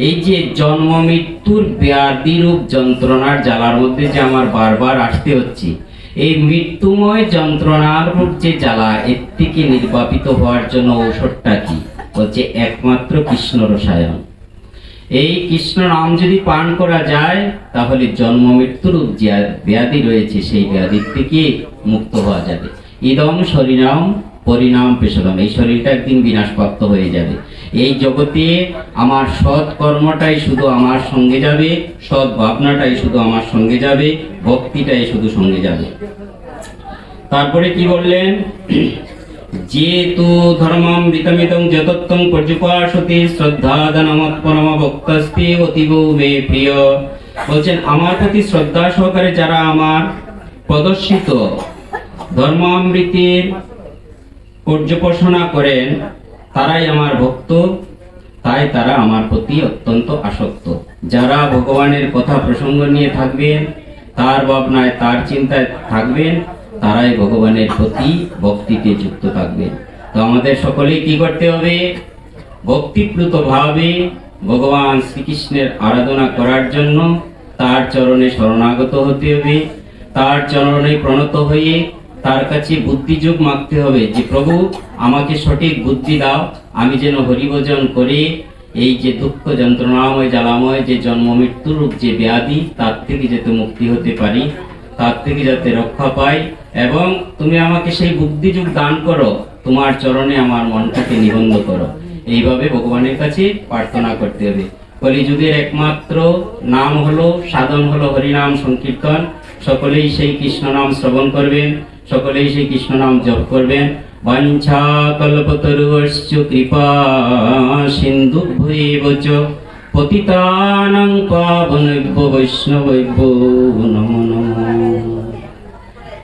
এই যে জন্ম মৃত্যুর ব্যাধিরূপ যন্ত্রণার জ্বালার মধ্যে যে আমার বারবার আসতে হচ্ছে, এই মৃত্যুময় যন্ত্রণার রূপ যে জ্বালা, এর থেকে নির্বাপিত হওয়ার জন্য ঔষধটা কি? বলছে একমাত্র কৃষ্ণ রসায়ন। এই কৃষ্ণ নাম যদি পান করা যায় তাহলে জন্ম মৃত্যুর যে ব্যাধি রয়েছে সেই ব্যাধির থেকে মুক্ত হওয়া যাবে। ইদম শরীরম পরিণাম পেশলম, এই শরীরটা একদিন বিনাশপ্রাপ্ত হয়ে যাবে। এই জগতে আমার সৎ কর্মটাই শুধু আমার সঙ্গে যাবে, সৎ ভাবনাটাই শুধু আমার সঙ্গে যাবে, ভক্তিটাই শুধু সঙ্গে যাবে। তারপরে কি বললেন? যেতু ধর্মম বিতমিতং যতত্বং পর্যুপাসতি শ্রদ্ধাদানমৎ পরম ভক্তস্তে অতীব মে প্রিয়। বলছেন আমার প্রতি শ্রদ্ধা সহকারে যারা আমার প্রদর্শিত ধর্মামৃতের পর্যবেক্ষণা করেন তারাই আমার ভক্ত, তাই তারা আমার প্রতি অত্যন্ত আসক্ত। যারা ভগবানের কথা প্রসঙ্গ নিয়ে থাকবেন, তার ভাবনায় তার চিন্তায় থাকবেন, তারাই ভগবানের প্রতি ভক্তিতে যুক্ত থাকবেন। তো আমাদের সকলেই কি করতে হবে? ভক্তিপ্লুত ভাবে ভগবান শ্রীকৃষ্ণের আরাধনা করার জন্য তার চরণে শরণাগত হতে হবে, তার চরণে প্রণত হয়ে তার কাছে বুদ্ধিযোগ মাগতে হবে যে প্রভু আমাকে সঠিক বুদ্ধি দাও, আমি যেন হরিভজন করে এই যে দুঃখ যন্ত্রণাময় জ্বালাময় যে জন্ম মৃত্যুর রূপ যে ব্যাধি, তার থেকে যাতে মুক্তি হতে পারি, তার থেকে যাতে রক্ষা পাই, এবং তুমি আমাকে সেই বুদ্ধিযোগ দান করো, তোমার চরণে আমার মনটাকে নিবন্ধ করো। এইভাবে ভগবানের কাছে প্রার্থনা করতে হবে। কলিযুগের একমাত্র নাম হলো, সাধন হলো হরিনাম সংকীর্তন। সকলেই সেই কৃষ্ণ নাম শ্রবণ করবেন, সকলেই সেই কৃষ্ণ নাম জপ করবেন। বাঞ্ছা কল্পতরুশ্চ কৃপা সিন্ধুভ্যেব চ পতিতানাং পাবনেভ্যো বৈষ্ণবেভ্যো নমো নমঃ।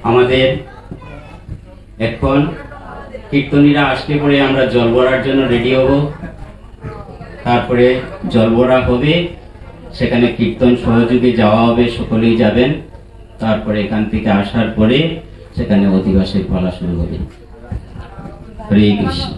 আমাদের এখন কীর্তনীরা আসলে পরে আমরা জল ভরার জন্য রেডি হব। তারপরে জল ভরা হবে, সেখানে কীর্তন সহযোগে যাওয়া হবে, সকলেই যাবেন। তারপরে এখান থেকে আসার পরে সেখানে অধিবাসের পালা শুরু হবে। হরে কৃষ্ণ।